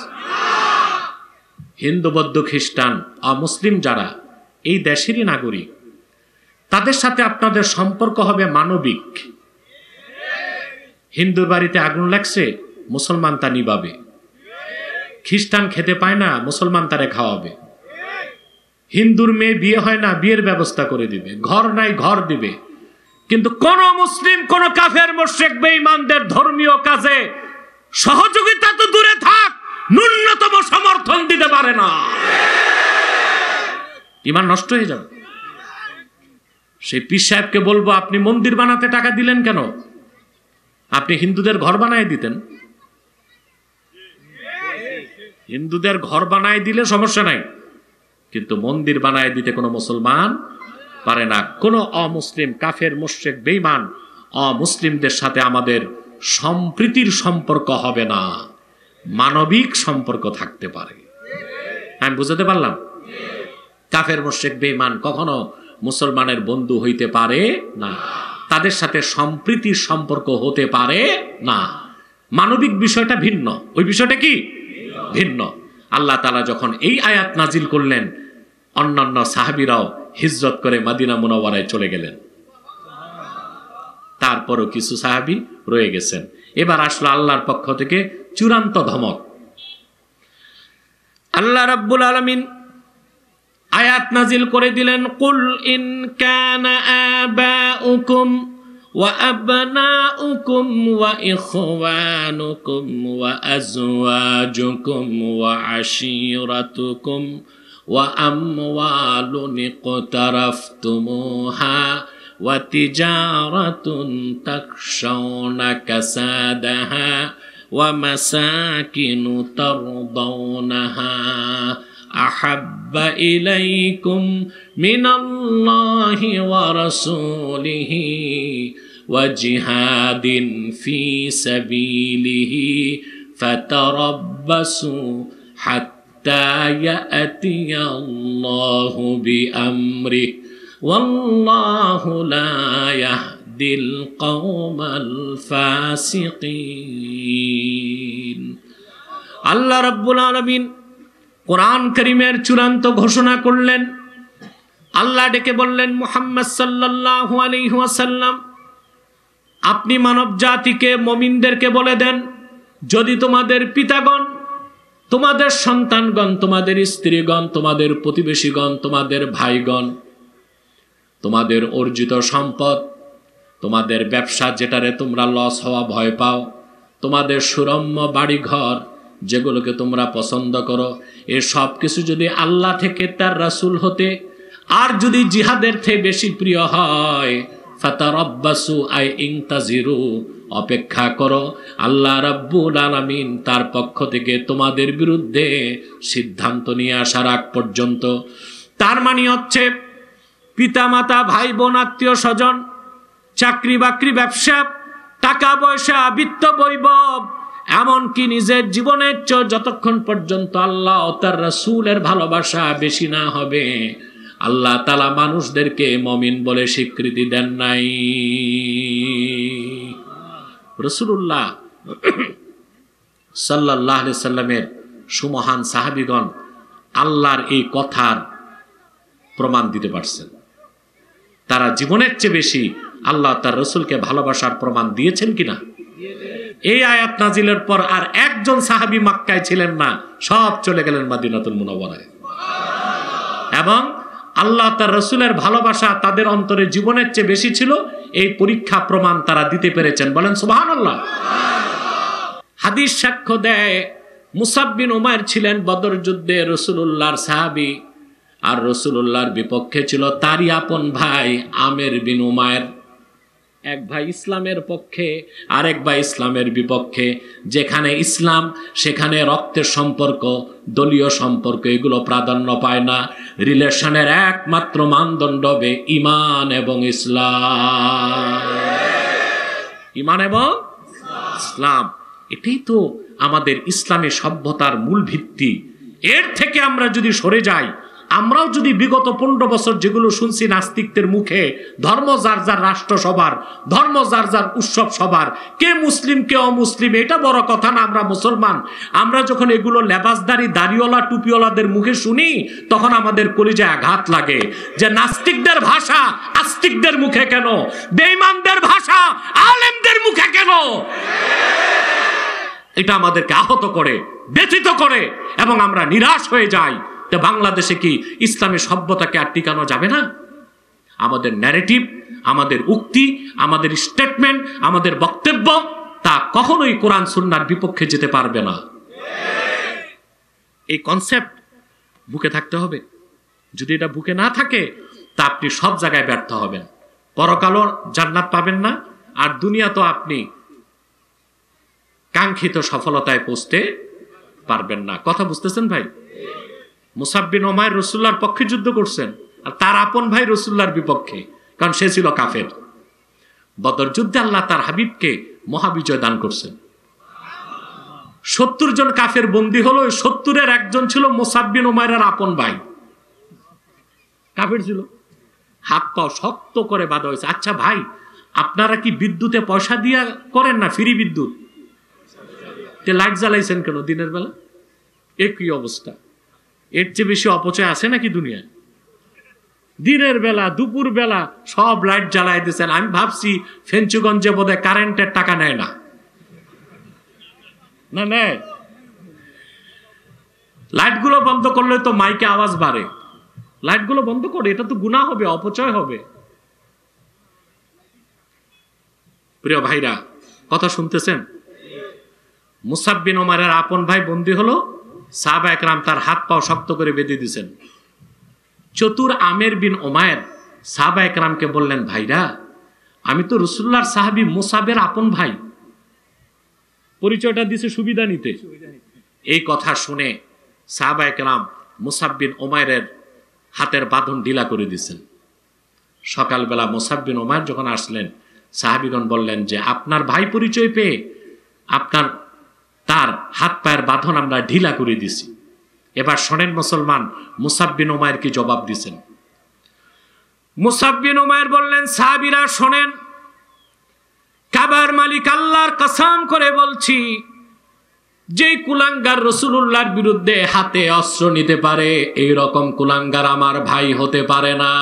হিন্দু, বৌদ্ধ, খ্রিস্টান, অমুসলিম যারা এই দেশেরই নাগরিক, তাদের সাথে আপনাদের সম্পর্ক হবে মানবিক। হিন্দুর বাড়িতে আগুন লাগছে, মুসলমান তা নিবাবে। খ্রিস্টান খেতে পায় না, মুসলমান তারে খাওয়াবে। হিন্দুর মেয়ে বিয়ে হয় না, বিয়ের ব্যবস্থা করে দিবে। ঘর নাই, ঘর দিবে। কিন্তু কোন মুসলিম, কোন কাফের, মুশরিক, বেঈমানদের ধর্মীয় কাজে সহযোগিতা তো দূরে থাক, ন্যূনতম সমর্থন দিতে পারে না। ঈমান নষ্ট হয়ে যাবে। সেই পীর সাহেবকে বলবো, আপনি মন্দির বানাতে টাকা দিলেন কেন? আপনি হিন্দুদের ঘর বানায় দিতেন। হিন্দুদের ঘর বানায় দিলে সমস্যা নাই, কিন্তু মন্দির বানায় দিতে কোনো মুসলমান পারে না। কোনো অমুসলিম, কাফের, মুশরিক, বেঈমান অমুসলিমদের সাথে আমাদের সম্প্রীতির সম্পর্ক হবে না, মানবিক সম্পর্ক থাকতে পারে। আমি বুঝাতে পারলাম? কাফের, মুশরিক, বেঈমান কখনো মুসলমানের বন্ধু হইতে পারে না, তাদের সাথে সম্প্রীতির সম্পর্ক হতে পারে না। মানবিক বিষয়টা ভিন্ন। ওই বিষয়টা কি ভিন্ন। আল্লাহ তাআলা যখন এই আয়াত নাজিল করলেন, অন্যান্য সাহাবীরাও হিজরত করে মদিনা মুনাওয়ারায় চলে গেলেন। তারপরও কিছু সাহাবী রয়ে গেছেন। এবার আসলো আল্লাহর পক্ষ থেকে চূড়ান্ত ধমক। আল্লাহ রাব্বুল আলামিন আয়াত নাজিল করে দিলেন, কুল ইন কানা আবাউকুম ওয়া আবনাউকুম ওয়া ইখওয়ানুকুম ওয়া আজওয়াজুকুম ওয়া আশীরাতুকুম ওয়া আমওয়ালুন ইকতারাফতুমুহা ওয়া তিজারাতুন তাখশাউনা কাসাদাহা ওয়া মাসাকিনু তারদাউনাহা আহাব্বা ইলাইকুম মিনাল্লাহি ওয়া রাসূলিহি ওয়া জিহাদিন ফি সাবিলিহি ফাতারাব্বাসু হাত্তা ইয়াতিয়াল্লাহু বিআমরিহি ওয়াল্লাহু লা ইয়াহদিল কওমাল ফাসিকিন। আল্লাহ রাব্বুল আলামিন কোরআন কারীমের চূড়ান্ত ঘোষণা করলেন। আল্লাহ ডেকে বললেন, মুহাম্মদ সাল্লাল্লাহু আলাইহি ওয়াসাল্লাম, আপনি মানব জাতিকে, মুমিনদেরকে বলে দেন, যদি তোমাদের পিতাগণ, তোমাদের সন্তানগণ, তোমাদের স্ত্রীগণ, তোমাদের প্রতিবেশীগণ, তোমাদের ভাইগণ, তোমাদের অর্জিত সম্পদ, তোমাদের ব্যবসা যেটারে তোমরা লস হওয়া ভয় পাও, তোমাদের সুরম্য বাড়িঘর যেগুলোকে তোমরা পছন্দ করো, এ সব কিছু যদি আল্লাহ থেকে, তার রাসূল হতে, আর যদি জিহাদের থেকে বেশি প্রিয় হয়, ফাতারাব্বাসু আই ইনতাজিরু, অপেক্ষা করো, আল্লাহ রাব্বুল আলামিন তার পক্ষ থেকে তোমাদের বিরুদ্ধে সিদ্ধান্ত নিয়ে আসার আগ পর্যন্ত। তার মানে হচ্ছে পিতামাতা, ভাই বোন, আত্মীয় স্বজন, চাকরি বাকরি, ব্যবসা, টাকা পয়সা, বিত্ত বৈভব, এমনকি নিজের জীবনের চেয়ে যতক্ষণ পর্যন্ত আল্লাহ ও তার রাসূলের ভালোবাসা বেশি না হবে, আল্লাহ তাআলা মানুষদেরকে মুমিন বলে স্বীকৃতি দেন নাই। রাসূলুল্লাহ সাল্লাল্লাহু আলাইহি সাল্লামের সুমহান সাহাবীগণ আল্লাহর এই কথার প্রমাণ দিতে পারছেন। তারা জীবনের চেয়ে বেশি আল্লাহ তার রাসূলকে ভালোবাসার প্রমাণ দিয়েছেন কিনা? এই আয়াত নাজিলের পর আর একজন সাহাবী মক্কায় ছিলেন না, সব চলে গেলেন মদিনাতুল মুনাওয়ারায়। এবং আল্লাহ তার রসুলের ভালোবাসা তাদের অন্তরে জীবনের চেয়ে বেশি ছিল, এই পরীক্ষা প্রমাণ তারা দিতে পেরেছেন। বলেন সুবহানাল্লাহ। হাদিস সাক্ষ্য দেয় মুসাব বিন উমাইর ছিলেন বদর যুদ্ধে রাসূলুল্লাহর সাহাবী, আর রাসূলুল্লাহর বিপক্ষে ছিল তারই আপন ভাই আমের বিন উমাইর। এক ভাই ইসলামের পক্ষে, আরেক ভাই ইসলামের বিপক্ষে। যেখানে ইসলাম সেখানে রক্তের সম্পর্ক, দলীয় সম্পর্ক এগুলো প্রাধান্য পায় না। রিলেশনের একমাত্র মানদণ্ড হবে ঈমান এবং ইসলাম। ঈমান এবং ইসলাম, এটাই তো আমাদের ইসলামী সভ্যতার মূল ভিত্তি। এর থেকে আমরা যদি সরে যাই, আমরাও যদি বিগত 15 বছর যেগুলো শুনছি নাস্তিকদের মুখে, ধর্ম যার যার রাষ্ট্র সবার, ধর্ম যার যার উৎসব সবার, কে মুসলিম কে অমুসলিম এটা বড় কথা না, আমরা মুসলমান। আমরা যখন এগুলো লেবাসদারি দাড়িওয়ালা টুপিওয়ালাদের মুখে শুনি, তখন আমাদের কলিজায় আঘাত লাগে যে নাস্তিকদের ভাষা আস্তিকদের মুখে কেন, বেঈমানদের ভাষা আলেমদের মুখে কেন। এটা আমাদেরকে আহত করে, ব্যথিত করে, এবং আমরা নিরাশ হয়ে যাই। তো বাংলাদেশে কি ইসলামী সভ্যতাকে আর টিকানো যাবে না? আমাদের ন্যারেটিভ, আমাদের উক্তি, আমাদের স্টেটমেন্ট, আমাদের বক্তব্য তা কখনোই কোরআন সুন্নাহর বিপক্ষে যেতে পারবে না। এই কনসেপ্ট বুকে থাকতে হবে। যদি এটা বুকে না থাকে তা আপনি সব জায়গায় ব্যর্থ হবেন। পরকালও জান্নাত পাবেন না, আর দুনিয়া তো আপনি কাঙ্ক্ষিত সফলতায় পৌঁছতে পারবেন না। কথা বুঝতেছেন ভাই? মুসাব বিন উমাইর রাসূলুল্লাহর পক্ষে যুদ্ধ করছেন, আর তার আপন ভাই রাসূলুল্লাহর বিপক্ষে, কারণ সে ছিল কাফের। বদর যুদ্ধে আল্লাহ তার হাবিবকে মহাবিজয় দান করছেন। 70 জন কাফের বন্দী হলো, 70-এর একজন ছিল মুসাব বিন উমাইরের আপন ভাই, কাফের ছিল। হাত পাও শক্ত করে বাঁধা হয়েছে। আচ্ছা ভাই, আপনারা কি বিদ্যুতে পয়সা দিয়া করেন না ফ্রি বিদ্যুৎ? লাইট জ্বালাইছেন কেন দিনের বেলা? একই অবস্থা। এর চেয়ে বেশি অপচয় আছে নাকি দুনিয়ায়? দিনের বেলা দুপুর বেলা সব লাইট জ্বালাই দিয়েছেন। আমি ভাবছি ফেঞ্চুগঞ্জে বোধহয় কারেন্টের টাকা নেয় না। না নেয়। লাইটগুলো বন্ধ করলে তো মাইকে আওয়াজ বাড়ে। লাইটগুলো বন্ধ করে, এটা তো গুনাহ হবে, অপচয় হবে। প্রিয় ভাইরা, কথা শুনতেছেন? মুসাব বিন উমাইরের আপন ভাই বন্দী হলো, সাহাবা একরাম তার হাত পাও শক্ত করে বেঁধে দিয়েছেন। চতুর আমের বিন উমাইর সাহাবা একরামকে বললেন, ভাইরা আমি তো রাসূলুল্লাহর সাহাবী মুসাবের আপন ভাই। পরিচয়টা দিছে সুবিধা নিতে। এই কথা শুনে সাহাবা একরাম মুসাব বিন উমাইরের হাতের বাঁধন ঢিলা করে দিয়েছেন। সকালবেলা মুসাব বিন উমাইর যখন আসলেন, সাহাবীগণ বললেন যে আপনার ভাই পরিচয় পেয়ে তার হাত পায়ের বাঁধন আমরা ঢিলা করে দিছি। এবার শোনেন মুসলমান, মুসাব বিন উমাইর কি জবাব দিছেন। মুসাব বিন উমাইর বললেন, সাহাবীরা শোনেন, কাবার মালিক আল্লাহর কসম করে বলছি, যে কুলাঙ্গার রাসূলুল্লাহর বিরুদ্ধে হাতে অস্ত্র নিতে পারে, এই রকম কুলাঙ্গার আমার ভাই হতে পারে না।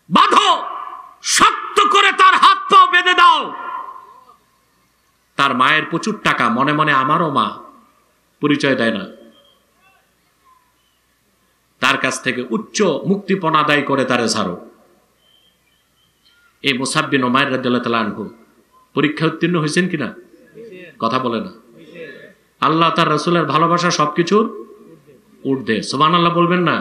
বাঁধো, শক্ত করে তার হাত পাও বেঁধে দাও। তার মায়ের প্রচুর টাকা, মনে মনে আমারও মা, পরিচয় দেয় না। তার কাছ থেকে উচ্চ মুক্তিপণ আদায় করে তারে ছাড়ো। এই মুসাব বিন উমাইর রাদিয়াল্লাহু তাআলা আনহু পরীক্ষা উত্তীর্ণ হয়েছেন কিনা? কথা বলে না। আল্লাহ তার রাসূলের ভালোবাসা সবকিছুর ঊর্ধ্বে। সুবহানাল্লাহ বলবেন না?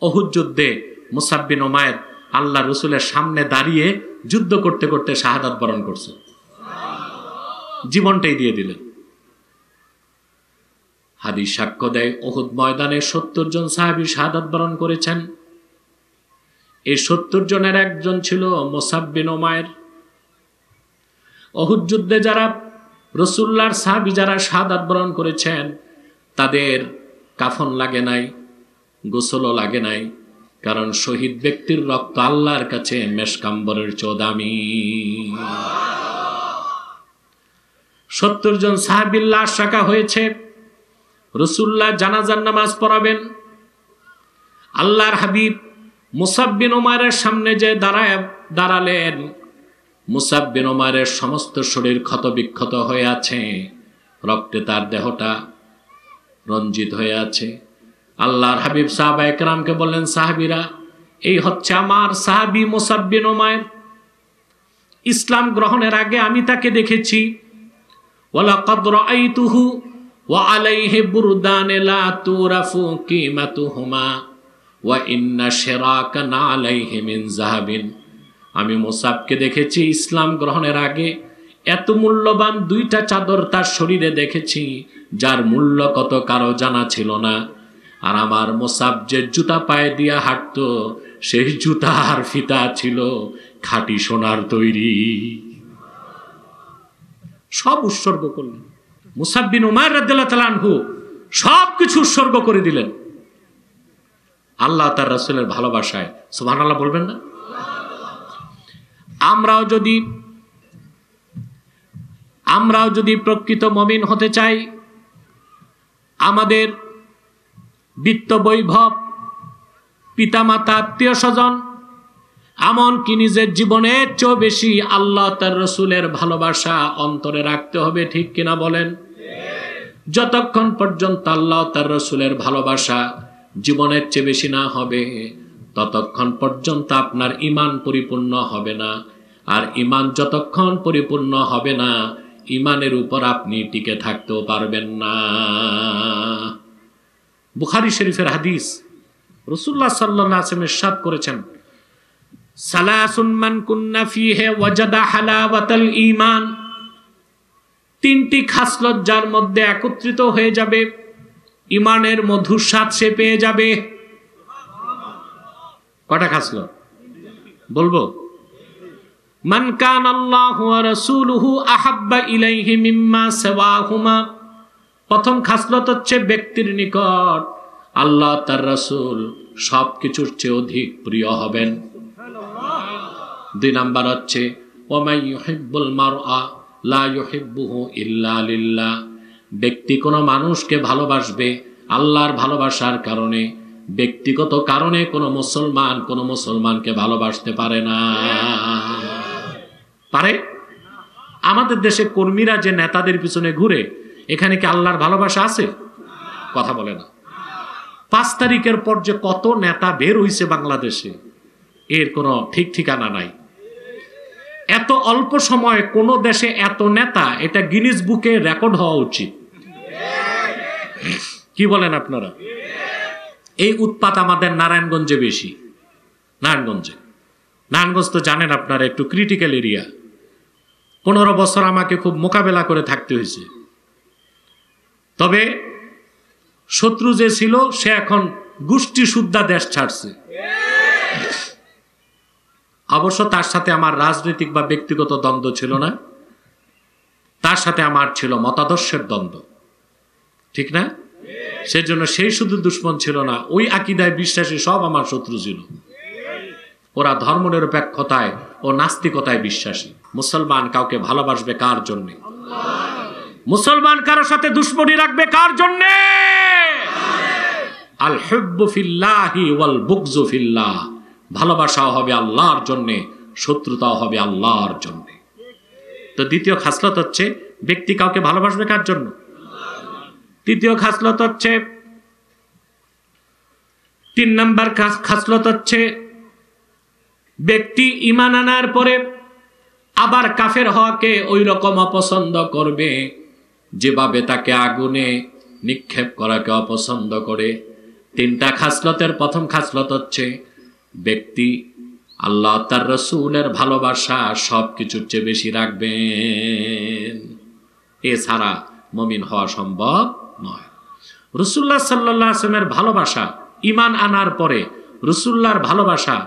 উহুদ যুদ্ধে মুসাব বিন উমাইর আল্লাহ রাসূলের সামনে দাঁড়িয়ে যুদ্ধ করতে করতে শাহাদাত বরণ করছে, জীবনটাই দিয়ে দিলেন। হাদিস সাক্ষ্য দেয় উহুদ ময়দানে 70 জন সাহাবী শাহাদাত বরণ করেছেন। এই 70 জনের একজন ছিল মুসাব বিন উমাইর। উহুদ যুদ্ধে যারা রাসূলুল্লাহর সাহাবী যারা শাহাদাত বরণ করেছেন, তাদের কাফন লাগে নাই, গোসলও লাগে নাই, কারণ শহীদ ব্যক্তির রক্ত আল্লাহর কাছে মেশকাম্বরের চেয়ে দামি। 70 জন সাহাবীর লাশ রাখা হয়েছে। রাসূলুল্লাহ জানাজার নামাজ পড়াবেন। আল্লাহর হাবিব মুসাব বিন উমাইরের সামনে যে দাঁড়ালেন, মুসাব বিন উমাইরের সমস্ত শরীর ক্ষতবিক্ষত হয়ে আছে, রক্তে তার দেহটা রঞ্জিত হয়ে আছে। আল্লাহর হাবিব সাহাবা একরামকে বললেন, সাহাবীরা, এই হচ্ছে আমার সাহাবী মুসাব বিন উমাইর। ইসলাম গ্রহণের আগে আমি তাকে দেখেছি। ওয়ালাকাদ রাআইতুহু ওয়া আলাইহি বুরদান লা তুরাফু কিমাতুহুমা ওয়া ইন্না শিরাকান আলাইহি মিন যাহাবিন। আমি মুসাবকে দেখেছি ইসলাম গ্রহণের আগে, এত মূল্যবান দুইটা চাদর তার শরীরে দেখেছি যার মূল্য কত কারো জানা ছিল না। আর আমার মুসাব যে জুতা পায়ে দিয়া হাঁটতো, সেই জুতার ফিতা ছিল খাঁটি সোনার তৈরি। সব উৎসর্গ করলেন। মুসাব বিন উমাইর রাদিয়াল্লাহু তাআলা আনহু সবকিছু উৎসর্গ করে দিলেন আল্লাহ তার রাসূলের ভালোবাসায়। সুবহানাল্লাহ বলবেন না? আমরাও যদি প্রকৃত মুমিন হতে চাই, আমাদের বিত্ত বৈভব, পিতামাতা, আত্মীয় স্বজন, এমনকি নিজের জীবনের চেয়েও বেশি আল্লাহ তার রাসূলের ভালোবাসা অন্তরে রাখতে হবে। ঠিক কিনা বলেন? যতক্ষণ পর্যন্ত আল্লাহ তার রাসূলের ভালোবাসা জীবনের চেয়ে বেশি না হবে, ততক্ষণ পর্যন্ত আপনার ঈমান পরিপূর্ণ হবে না। আর ঈমান যতক্ষণ পরিপূর্ণ হবে না, ঈমানের উপর আপনি টিকে থাকতেও পারবেন না। বুখারী শরীফের হাদিস, রাসূলুল্লাহ সাল্লাল্লাহু আলাইহি ওয়াসাল্লাম ইরশাদ করেছেন, সালাসুন মান কুন্না ফীহি ওয়াজাদা হালাওয়াতাল ঈমান। তিনটি খাসলত যার মধ্যে একত্রিত হয়ে যাবে, ঈমানের মধুর স্বাদ সে পেয়ে যাবে। কটা খাসলত বলবো? মান কানা আল্লাহু ওয়া রাসূলুহু আহাব্বা ইলাইহি মিম্মা সিওয়াহুমা। প্রথম খাসলত হচ্ছে ব্যক্তির নিকট আল্লাহ তার রাসূল সবকিছুর চেয়ে অধিক প্রিয় হবেন। দুই নাম্বার হচ্ছে ওয়া মান ইউহিব্বুল মারআ লা ইউহিব্বুহু ইল্লা লিল্লাহ। ব্যক্তি কোনো মানুষকে ভালোবাসবে আল্লাহর ভালোবাসার কারণে, ব্যক্তিগত কারণে কোনো মুসলমানকে ভালোবাসতে পারে না। পারে? আমাদের দেশে কর্মীরা যে নেতাদের পিছনে ঘুরে, এখানে কি আল্লাহর ভালোবাসা আছে? কথা বলে না। 5 তারিখের পর যে কত নেতা বের হইছে বাংলাদেশে, এর কোনো ঠিক ঠিকানা নাই। এত অল্প সময়ে কোন দেশে এত নেতা, এটা গিনিস বুকে রেকর্ড হওয়া উচিত। কি বলেন আপনারা? এই উৎপাত আমাদের নারায়ণগঞ্জে বেশি। নারায়ণগঞ্জ তো জানেন আপনারা, একটু ক্রিটিক্যাল এরিয়া। 15 বছর আমাকে খুব মোকাবেলা করে থাকতে হয়েছে। তবে শত্রু যে ছিল সে এখন গোষ্ঠী সুদ্ধা দেশ ছাড়ছে। অবশ্য তার সাথে আমার রাজনৈতিক বা ব্যক্তিগত দ্বন্দ্ব ছিল না, তার সাথে আমার ছিল মতাদর্শের দ্বন্দ্ব। ঠিক না? সেজন্য সেই শুধু দুশ্মন ছিল না, ওই আকীদায় বিশ্বাসী সব আমার শত্রু ছিল। ওরা ধর্মনিরপেক্ষতায় ও নাস্তিকতায় বিশ্বাসী। মুসলমান কাউকে ভালোবাসবে কার জন্যে? মুসলমান কারোর সাথে দুশ্মনী রাখবে কার জন্যে? আল হুব্বু ফিল্লাহি ওয়াল বুগযু ফিল্লাহ। ভালোবাসাও হবে আল্লাহর জন্যে, শত্রুতাও হবে আল্লাহর জন্যে। তো দ্বিতীয় খাসলত হচ্ছে ব্যক্তি কাউকে ভালোবাসবে কার জন্য? তৃতীয় খাসলত হচ্ছে, 3 নম্বর খাসলত হচ্ছে ব্যক্তি ঈমান আনার পরে আবার কাফের হওয়াকে ওই রকম অপছন্দ করবে যেভাবে তাকে আগুনে নিক্ষেপ করাকে অপছন্দ করে। 3টা খাসলতের প্রথম খাসলত হচ্ছে ব্যক্তি আল্লাহ তার রাসূলের ভালোবাসা সবকিছুর চেয়ে বেশি রাখবেন। এছাড়া মুমিন হওয়া সম্ভব নয়। রাসূলুল্লাহ সাল্লাল্লাহু আলাইহি ওয়াসাল্লামের ভালোবাসা, ঈমান আনার পরে রাসূলুল্লাহর ভালোবাসা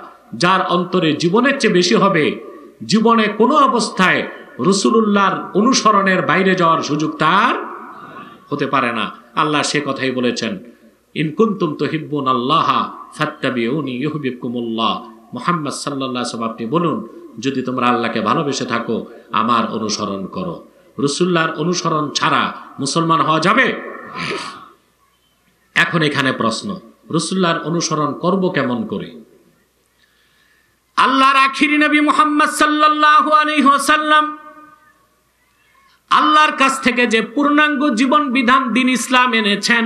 যার অন্তরে জীবনের চেয়ে বেশি হবে, জীবনে কোনো অবস্থায় রাসূলুল্লাহর অনুসরণের বাইরে যাওয়ার সুযোগ তার হতে পারে না। আল্লাহ সে কথাই বলেছেন, ইন কুনতুম তুহিব্বুনাল্লাহা ফাত্তাবিউনি ইউহিব্বুকুমুল্লাহ। মুহাম্মদ সাল্লাল্লাহু আলাইহি ওয়াসাল্লাম, আপনি বলুন, যদি তোমরা আল্লাহকে ভালোবেসে থাকো আমার অনুসরণ করো। রাসূলুল্লাহর অনুসরণ ছাড়া মুসলমান হওয়া যাবে? এখন এখানে প্রশ্ন, রাসূলুল্লাহর অনুসরণ করব কেমন করে? আল্লাহর আখিরি নবী মুহাম্মদ সাল্লাল্লাহু আলাইহি ওয়াসাল্লাম আল্লাহর কাছ থেকে যে পূর্ণাঙ্গ জীবন বিধান দিন ইসলাম এনেছেন,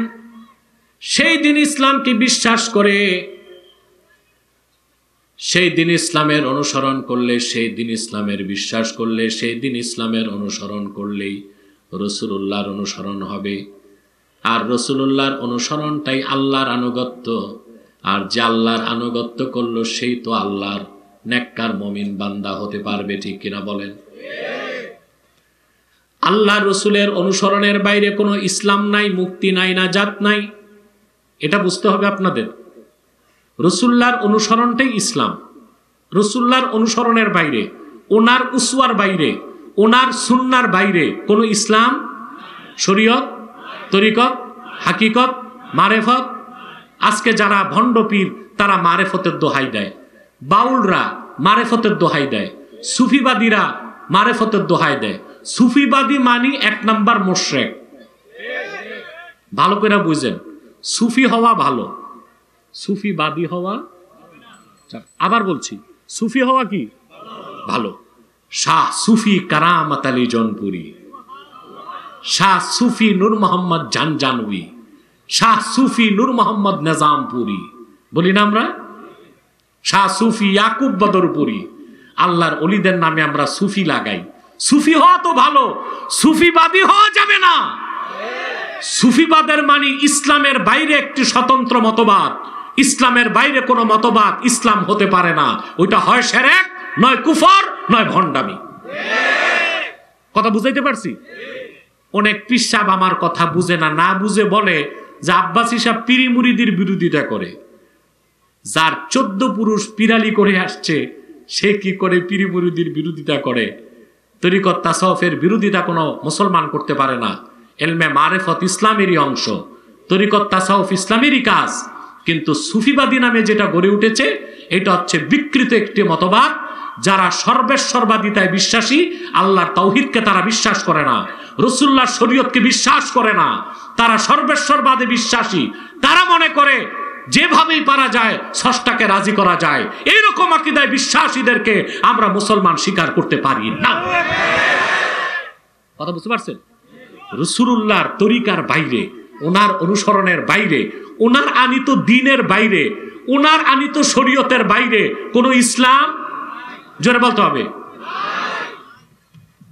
সেই দিন ইসলামকে বিশ্বাস করে সেই দিন ইসলামের অনুসরণ করলে, সেই দিন ইসলামের বিশ্বাস করলে, সেই দিন ইসলামের অনুসরণ করলেই রাসূলুল্লাহর অনুসরণ হবে। আর রাসূলুল্লাহর অনুসরণটাই আল্লাহর আনুগত্য। আর যে আল্লাহর আনুগত্য করলো সেই তো আল্লাহর নেককার মুমিন বান্দা হতে পারবে, ঠিক কিনা বলেন? আল্লাহ রসুলের অনুসরণের বাইরে কোনো ইসলাম নাই, মুক্তি নাই, নাজাত নাই, এটা বুঝতে হবে আপনাদের। রসুল্লাহর অনুসরণটাই ইসলাম। রসুল্লাহর অনুসরণের বাইরে, ওনার উসওয়ার বাইরে, ওনার সুন্নার বাইরে কোনো ইসলাম, শরীয়ত, তরিকত, হাকিকত, মারেফত। আজকে যারা ভণ্ড পীর তারা মারেফতের দোহাই দেয়, বাউলরা মারেফতের দোহাই দেয়, সুফিবাদীরা মারেফতের দোহাই দেয়। সুফিবাদী মানি এক নাম্বার মুশরিক। ভালো করে বুঝেন, সুফি হওয়া ভালো, সুফিবাদী হওয়া, আবার বলছি, সুফি হওয়া কি ভালো। শাহ সুফি কারামত আলী জনপুরি, শাহ সুফি নূর মোহাম্মদ জানজানবী, শাহ সুফি নূর মোহাম্মদ নিজামপুরি, বলি না আমরা? শাহ সুফি ইয়াকুব বদরপুরি। আল্লাহর ওলিদের নামে আমরা সুফি লাগাই। সুফি হওয়া তো ভালো, সুফিবাদী হওয়া যাবে না। সুফিবাদের মানে ইসলামের বাইরে একটি স্বতন্ত্র মতবাদ। ইসলামের বাইরে কোনো মতবাদ ইসলাম হতে পারে না। ওইটা হয় শিরক, নয় কুফর, নয় ভণ্ডামি। কথা বুঝাইতে পারছি? অনেক পীর সাহেব আমার কথা বুঝে না, না বুঝে বলে যে আব্বাসী সাহেব পীরি মুরিদির বিরোধিতা করে। যার 14 পুরুষ পিরালি করে আসছে সে কি করে পীরি মুরিদির বিরোধিতা করে? তরিকত তাসাউফের বিরোধিতা কোনো মুসলমান করতে পারে না। এলমে মারেফত ইসলামেরই অংশ, তরিকত তাসাউফ ইসলামেরই কাজ। কিন্তু সুফিবাদী নামে যেটা গড়ে উঠেছে এটা হচ্ছে বিকৃত একটি মতবাদ। যারা সর্বেশ্বরবাদিতায় বিশ্বাসী, আল্লাহর তাওহীদকে তারা বিশ্বাস করে না, রাসূলুল্লাহর শরীয়তকে বিশ্বাস করে না, তারা সর্বেশ্বরবাদে বিশ্বাসী। তারা মনে করে যেভাবেই পারা যায় স্রষ্টাকে রাজি করা যায়। এইরকম আকীদায় বিশ্বাসীদেরকে আমরা মুসলমান স্বীকার করতে পারি না। কথা বুঝতে পারছেন? রাসূলুল্লাহর তরিকার বাইরে, ওনার অনুসরণের বাইরে, ওনার আনিত দ্বীনের বাইরে, ওনার আনিত শরীয়তের বাইরে কোন ইসলাম, জোরে বলতে হবে।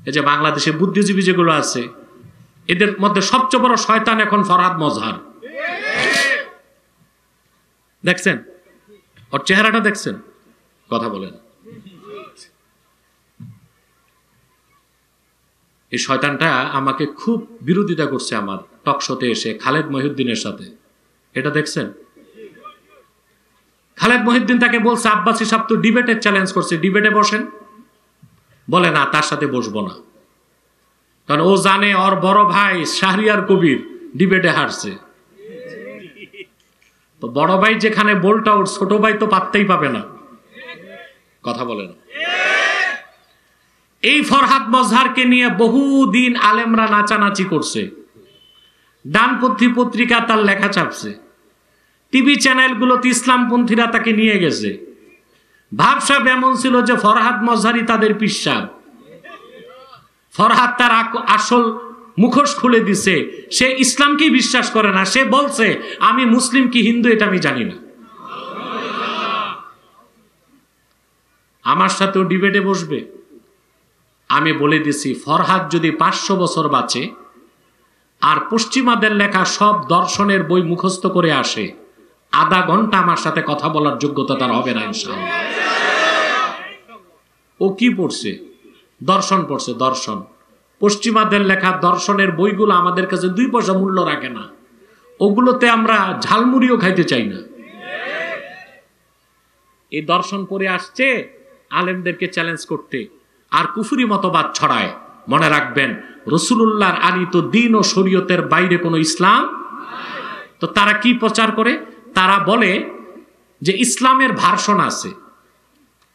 এই যে বাংলাদেশে বুদ্ধিজীবী যেগুলো আছে, এদের মধ্যে সবচেয়ে বড় শয়তান এখন ফরহাদ মজহার। দেখছেন ওর চেহারাটা? দেখছেন? কথা বলেন। এই শয়তানটা আমাকে খুব বিরোধিতা করছে আমার টকশোতে এসে, খালেদ মহিউদ্দিনের সাথে। এটা দেখছেন? খালেদ মহিউদ্দিন তাকে বলছে আব্বাসী সাহেব তো ডিবেটের চ্যালেঞ্জ করছে, ডিবেটে বসেন। বলে না, তার সাথে বসবো না, কারণ ও জানে ওর বড় ভাই শাহরিয়ার কবির ডিবেটে হারছে। তো বড় ভাই যেখানে বোল্ট আউট, ছোট ভাই তো পাত্তাই পাবে না। কথা বলে না। এই ফরহাদ মজহারকে নিয়ে বহুদিন আলেমরা নাচানাচি করছে, ডানপন্থী পত্রিকা তার লেখা ছাপছে, টিভি চ্যানেলগুলোতে ইসলামপন্থীরা তাকে নিয়ে গেছে। ভাবসা এমন ছিল যে ফরহাদ মজহারি তাদের পীর সাহেব। ফরহাদ তার আসল মুখোশ খুলে দিছে, সে ইসলামকেই বিশ্বাস করে না। সে বলছে আমি মুসলিম কি হিন্দু এটা আমি জানি না। আমার সাথেও ডিবেটে বসবে। আমি বলে দিছি ফরহাদ যদি 500 বছর বাঁচে আর পশ্চিমাদের লেখা সব দর্শনের বই মুখস্থ করে আসে, আধা ঘন্টা আমার সাথে কথা বলার যোগ্যতা তার হবে না ইনশাআল্লাহ। ও কি পড়ছে? দর্শন পড়ছে, দর্শন। পশ্চিমাদের লেখা দর্শনের বইগুলো আমাদের কাছে 2 পয়সা মূল্য রাখে না। ওগুলোতে আমরা ঝালমুড়িও খাইতে চাই না। এই দর্শন পড়ে আসছে আলেমদেরকে চ্যালেঞ্জ করতে, আর কুফরি মতবাদ ছড়ায়। মনে রাখবেন, রাসূলুল্লাহর আনিত দ্বীন ও শরীয়তের বাইরে কোনো ইসলাম। তো তারা কি প্রচার করে? তারা বলে যে ইসলামের ভার্সন আছে।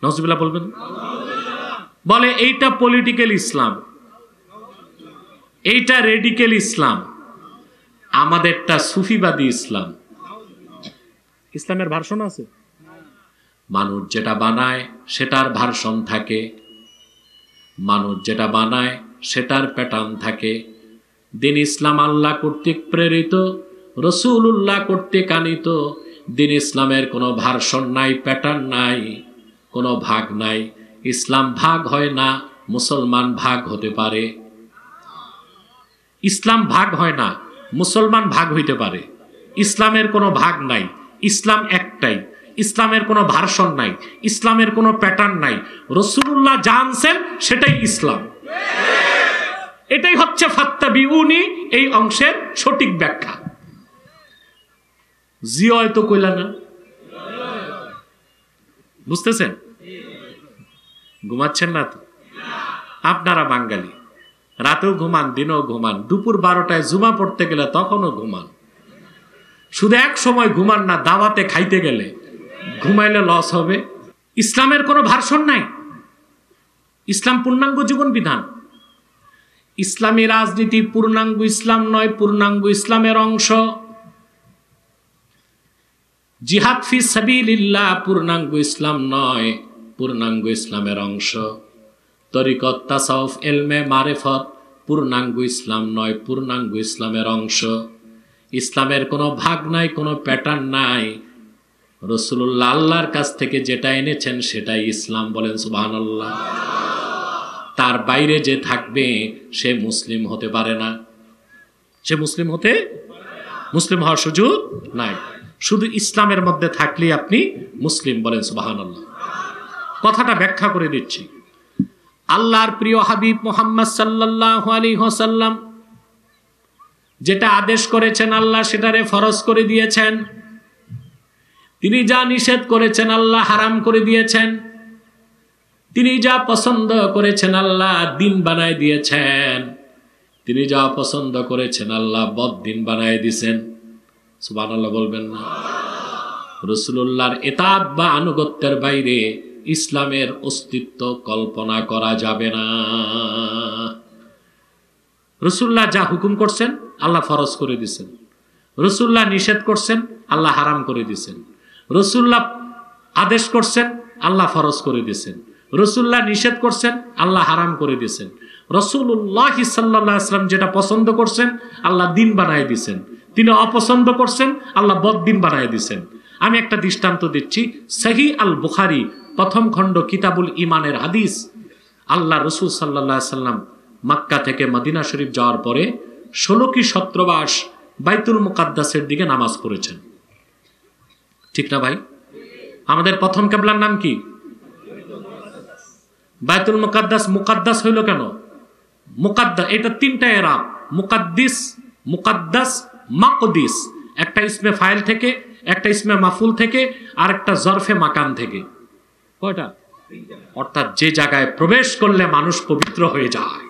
নাউজুবিল্লাহ বলবেন? বলে এইটা পলিটিক্যাল ইসলাম, এইটা রেডিক্যাল ইসলাম, আমাদেরটা সুফিবাদী ইসলাম। ইসলামের ভার্সন আছে। মানুষ যেটা বানায় সেটার ভার্সন থাকে, মানুষ যেটা বানায় সেটার প্যাটার্ন থাকে। দিন ইসলাম আল্লাহ কর্তৃক প্রেরিত, রসুল্লাহ কর্তৃক আনিত। দিন ইসলামের কোনো ভার্সন নাই, প্যাটার্ন নাই, কোনো ভাগ নাই। ইসলাম ভাগ হয় না, মুসলমান ভাগ হতে পারে। ইসলাম ভাগ হয় না, মুসলমান ভাগ হইতে পারে। ইসলামের কোনো ভাগ নাই, ইসলাম একটাই। ইসলামের কোনো ভার্সন নাই, ইসলামের কোনো প্যাটার্ন নাই। রাসূলুল্লাহ জানছেন সেটাই ইসলাম। এটাই হচ্ছে ফাত্তাবিউনি এই অংশের সঠিক ব্যাখ্যা। জিও তো কইলা না, বুঝতেছেন? ঘুমাচ্ছেন না তো? আপনারা বাঙালি, রাতেও ঘুমান, দিনেও ঘুমান, দুপুর 12টায় জুমা পড়তে গেলে তখনও ঘুমান। শুধু এক সময় ঘুমান না, দাওয়াতে খাইতে গেলে ঘুমাইলে লস হবে। ইসলামের কোনো ভার্সন নাই। ইসলাম পূর্ণাঙ্গ জীবন বিধান। ইসলামী রাজনীতি পূর্ণাঙ্গ ইসলাম নয়, পূর্ণাঙ্গ ইসলামের অংশ। জিহাদ ফি সাবিলিল্লাহ পূর্ণাঙ্গ ইসলাম নয়, পূর্ণাঙ্গ ইসলামের অংশ। তরিকত, তাসাউফ, ইলমে মারিফত পূর্ণাঙ্গ ইসলাম নয়, পূর্ণাঙ্গ ইসলামের অংশ। ইসলামের কোনো ভাগ নাই, কোনো প্যাটার্ন নাই। রাসূলুল্লাহ আল্লাহর কাছ থেকে যেটা এনেছেন সেটাই ইসলাম। বলেন সুবহানাল্লাহ। তার বাইরে যে থাকবে সে মুসলিম হতে পারে না, সে মুসলিম হওয়ার সুযোগ নাই। শুধু ইসলামের মধ্যে থাকলেই আপনি মুসলিম। বলেন সুবহানাল্লাহ। কথাটা ব্যাখ্যা করে দিচ্ছি। আল্লাহর প্রিয় হাবিব মুহাম্মদ সাল্লাল্লাহু আলাইহি ওয়াসাল্লাম যেটা আদেশ করেছেন আল্লাহ সেটারে ফরজ করে দিয়েছেন। তিনি যা নিষেধ করেছেন আল্লাহ হারাম করে দিয়েছেন। তিনি যা পছন্দ করেছেন আল্লাহ দিন বানায় দিয়েছেন। তিনি যা পছন্দ করেছেন আল্লাহ বদ্দিন বানায় দিয়েছেন। সুবহানাল্লাহ বলবেন না? রাসূলুল্লাহর ইতাআত বা আনুগত্যের বাইরে ইসলামের অস্তিত্ব কল্পনা করা যাবে না। রাসূলুল্লাহ যা হুকুম করছেন আল্লাহ ফরজ করে দিয়েছেন। রাসূলুল্লাহ নিষেধ করছেন আল্লাহ হারাম করে দিয়েছেন। রাসূলুল্লাহ আদেশ করছেন আল্লাহ ফরজ করে দিয়েছেন। রাসূলুল্লাহ নিষেধ করছেন আল্লাহ হারাম করে দিয়েছেন। রাসূলুল্লাহ সাল্লাল্লাহু আলাইহি ওয়াসাল্লাম যেটা পছন্দ করছেন আল্লাহ দিন বানায় দিয়েছেন। তিনি অপছন্দ করছেন আল্লাহ বদ্দিন বানায় দিয়েছেন। আমি একটা দৃষ্টান্ত দিচ্ছি। সহিহ আল বুখারী প্রথম খণ্ড কিতাবুল ঈমানের হাদিস। আল্লাহ রাসূল সাল্লাল্লাহু আলাইহি ওয়াসাল্লাম মক্কা থেকে মদিনা শরীফ যাওয়ার পরে 16 কি 17 মাস বাইতুল মুকাদ্দাসের দিকে নামাজ পড়েছেন। ঠিক না ভাই? আমাদের প্রথম কিবলার নাম কি? বাইতুল মুকাদ্দাস। মুকাদ্দাস হইল কেন? মুকাদ্দাস এটা তিনটা এরাব, মুকাদ্দিস, মুকাদ্দাস, মাকদিস। একটা ইসমে ফাইল থেকে, একটা ইসমে মাফুল থেকে, আর একটা জরফে মাকান থেকে। কয়টা? অর্থাৎ যে জায়গায় প্রবেশ করলে মানুষ পবিত্র হয়ে যায়।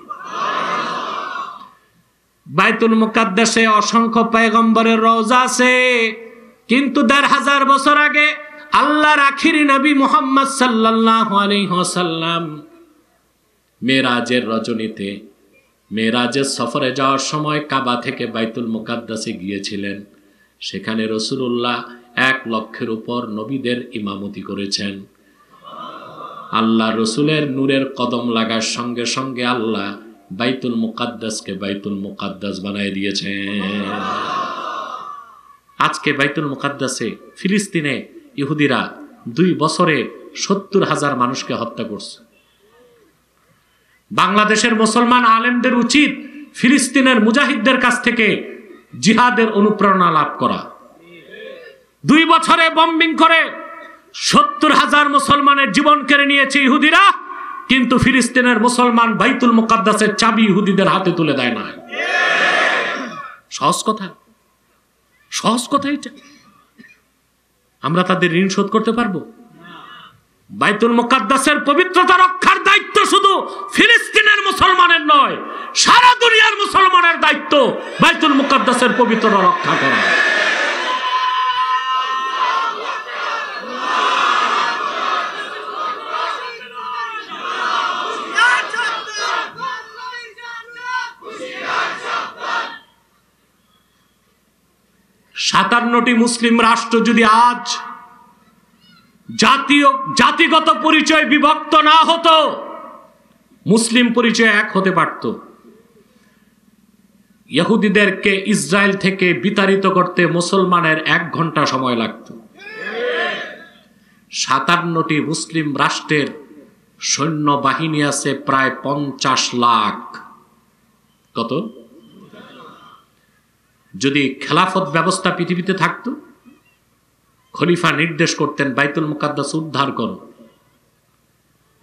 বাইতুল মুকাদ্দাসে অসংখ্য পয়গম্বরের রওজা আছে, কিন্তু ১৫০০ বছর আগে আল্লাহর আখিরি নবী মুহাম্মদ সাল্লাল্লাহু আলাইহি ওয়াসাল্লাম মেরাজের রজনীতে, মেরাজের সফরে যাওয়ার সময় কাবা থেকে বাইতুল মুকাদ্দাসে গিয়েছিলেন। সেখানে রাসূলুল্লাহ ১ লক্ষের উপর নবীদের ইমামতি করেছেন। আল্লাহ রসুলের নূরের কদম লাগার সঙ্গে সঙ্গে আল্লাহ বাইতুল মুকাদ্দাসকে বাইতুল মুকাদ্দাস বানায় দিয়েছেন। আজকে বাইতুল মুকাদ্দাসে ফিলিস্তিনে ইহুদিরা 2 বছরে ৭০,০০০ মানুষকে হত্যা করছে। বাংলাদেশের মুসলমান আলেমদের উচিত ফিলিস্তিনের মুজাহিদদের কাছ থেকে জিহাদের অনুপ্রেরণা লাভ করা। 2 বছরে বম্বিং করে ৭০,০০০ মুসলমানের জীবন কেড়ে নিয়েছে ইহুদিরা, কিন্তু ফিলিস্তিনের মুসলমান বাইতুল মুকাদ্দাসের চাবি ইহুদিদের হাতে তুলে দেয় না। সহজ কথা, সহজ কথা এটা। আমরা তাদের ঋণ শোধ করতে পারবো? বাইতুল মুকাদ্দাসের পবিত্রতা রক্ষার দায়িত্ব শুধু ফিলিস্তিনের মুসলমানের নয়, সারা দুনিয়ার মুসলমানের দায়িত্ব বাইতুল মুকাদ্দাসের পবিত্রতা রক্ষা করা। সাতান্নটি মুসলিম রাষ্ট্র যদি আজ জাতিগত পরিচয় বিভক্ত না হতো, মুসলিম পরিচয় এক হতে পারত। ইহুদিদেরকে ইসরায়েল থেকে বিতাড়িত করতে মুসলমানের 1 ঘন্টা সময় লাগত। 57টি মুসলিম রাষ্ট্রের সৈন্যবাহিনী আছে প্রায় 50 লাখ। কত? যদি খেলাফত ব্যবস্থা পৃথিবীতে থাকতো, খলিফা নির্দেশ করতেন বাইতুল মুকাদ্দাস উদ্ধার করো,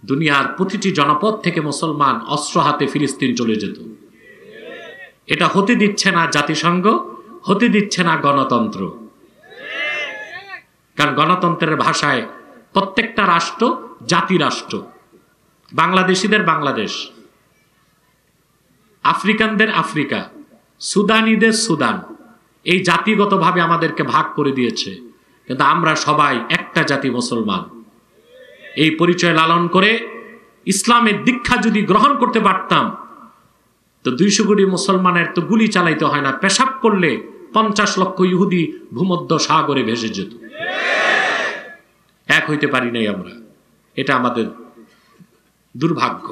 দুনিয়ার প্রতিটি জনপদ থেকে মুসলমান অস্ত্র হাতে ফিলিস্তিন চলে যেত। এটা হতে দিচ্ছে না জাতিসংঘ, হতে দিচ্ছে না গণতন্ত্র। কারণ গণতন্ত্রের ভাষায় প্রত্যেকটা রাষ্ট্র জাতিরাষ্ট্র। বাংলাদেশিদের বাংলাদেশ, আফ্রিকানদের আফ্রিকা, সুদানিদের সুদান। এই জাতিগতভাবে আমাদেরকে ভাগ করে দিয়েছে, কিন্তু আমরা সবাই একটা জাতি, মুসলমান। এই পরিচয় লালন করে ইসলামের দীক্ষা যদি গ্রহণ করতে পারতাম, তো 200 কোটি মুসলমানের তো গুলি চালাইতে হয় না, পেশাব করলে 50 লক্ষ ইহুদি ভূমধ্য সাগরে ভেসে যেত। এক হইতে পারি নাই আমরা, এটা আমাদের দুর্ভাগ্য।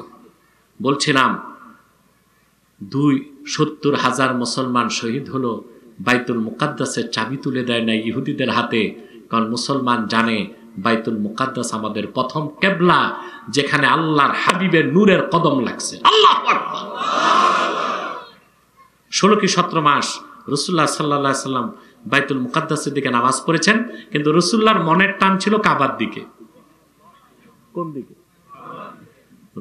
বলছিলাম 70,000 মুসলমান শহীদ হলো, বাইতুল মুকাদ্দাসের চাবি তুলে দেয় না ইহুদিদের হাতে। কারণ মুসলমান জানে বাইতুল মুকাদ্দাস আমাদের প্রথম কেবলা, যেখানে আল্লাহর হাবিবের নূরের কদম লাগছে। আল্লাহু আকবার। 16 কি 17 মাস রাসূলুল্লাহ সাল্লাল্লাহু আলাইহি সাল্লাম বাইতুল মুকাদ্দাসের দিকে নামাজ পড়েছেন, কিন্তু রাসূলুল্লাহর মনের টান ছিল কাবার দিকে। কোন দিকে?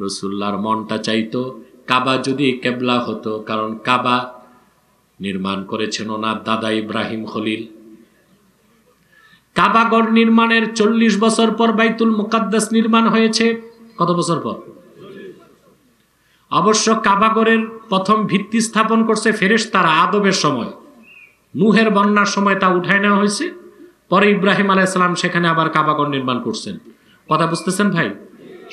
রাসূলুল্লাহর মনটা চাইতো কাবা যদি কেবলা হতো, কারণ কাবা নির্মাণ করেছেন ওনার দাদা ইব্রাহিম খলিল। কাবাগর নির্মাণের 40 বছর পর বাইতুল মুকাদ্দাস নির্মাণ হয়েছে। কত বছর পর? অবশ্য কাবাগরের প্রথম ভিত্তি স্থাপন করছে ফেরেশতারা আদমের সময়, নূহের বন্যার সময় তা উঠায় নেওয়া হয়েছে। পরে ইব্রাহিম আলাইহিস সালাম সেখানে আবার কাবাগর নির্মাণ করছেন। কথা বুঝতেছেন ভাই?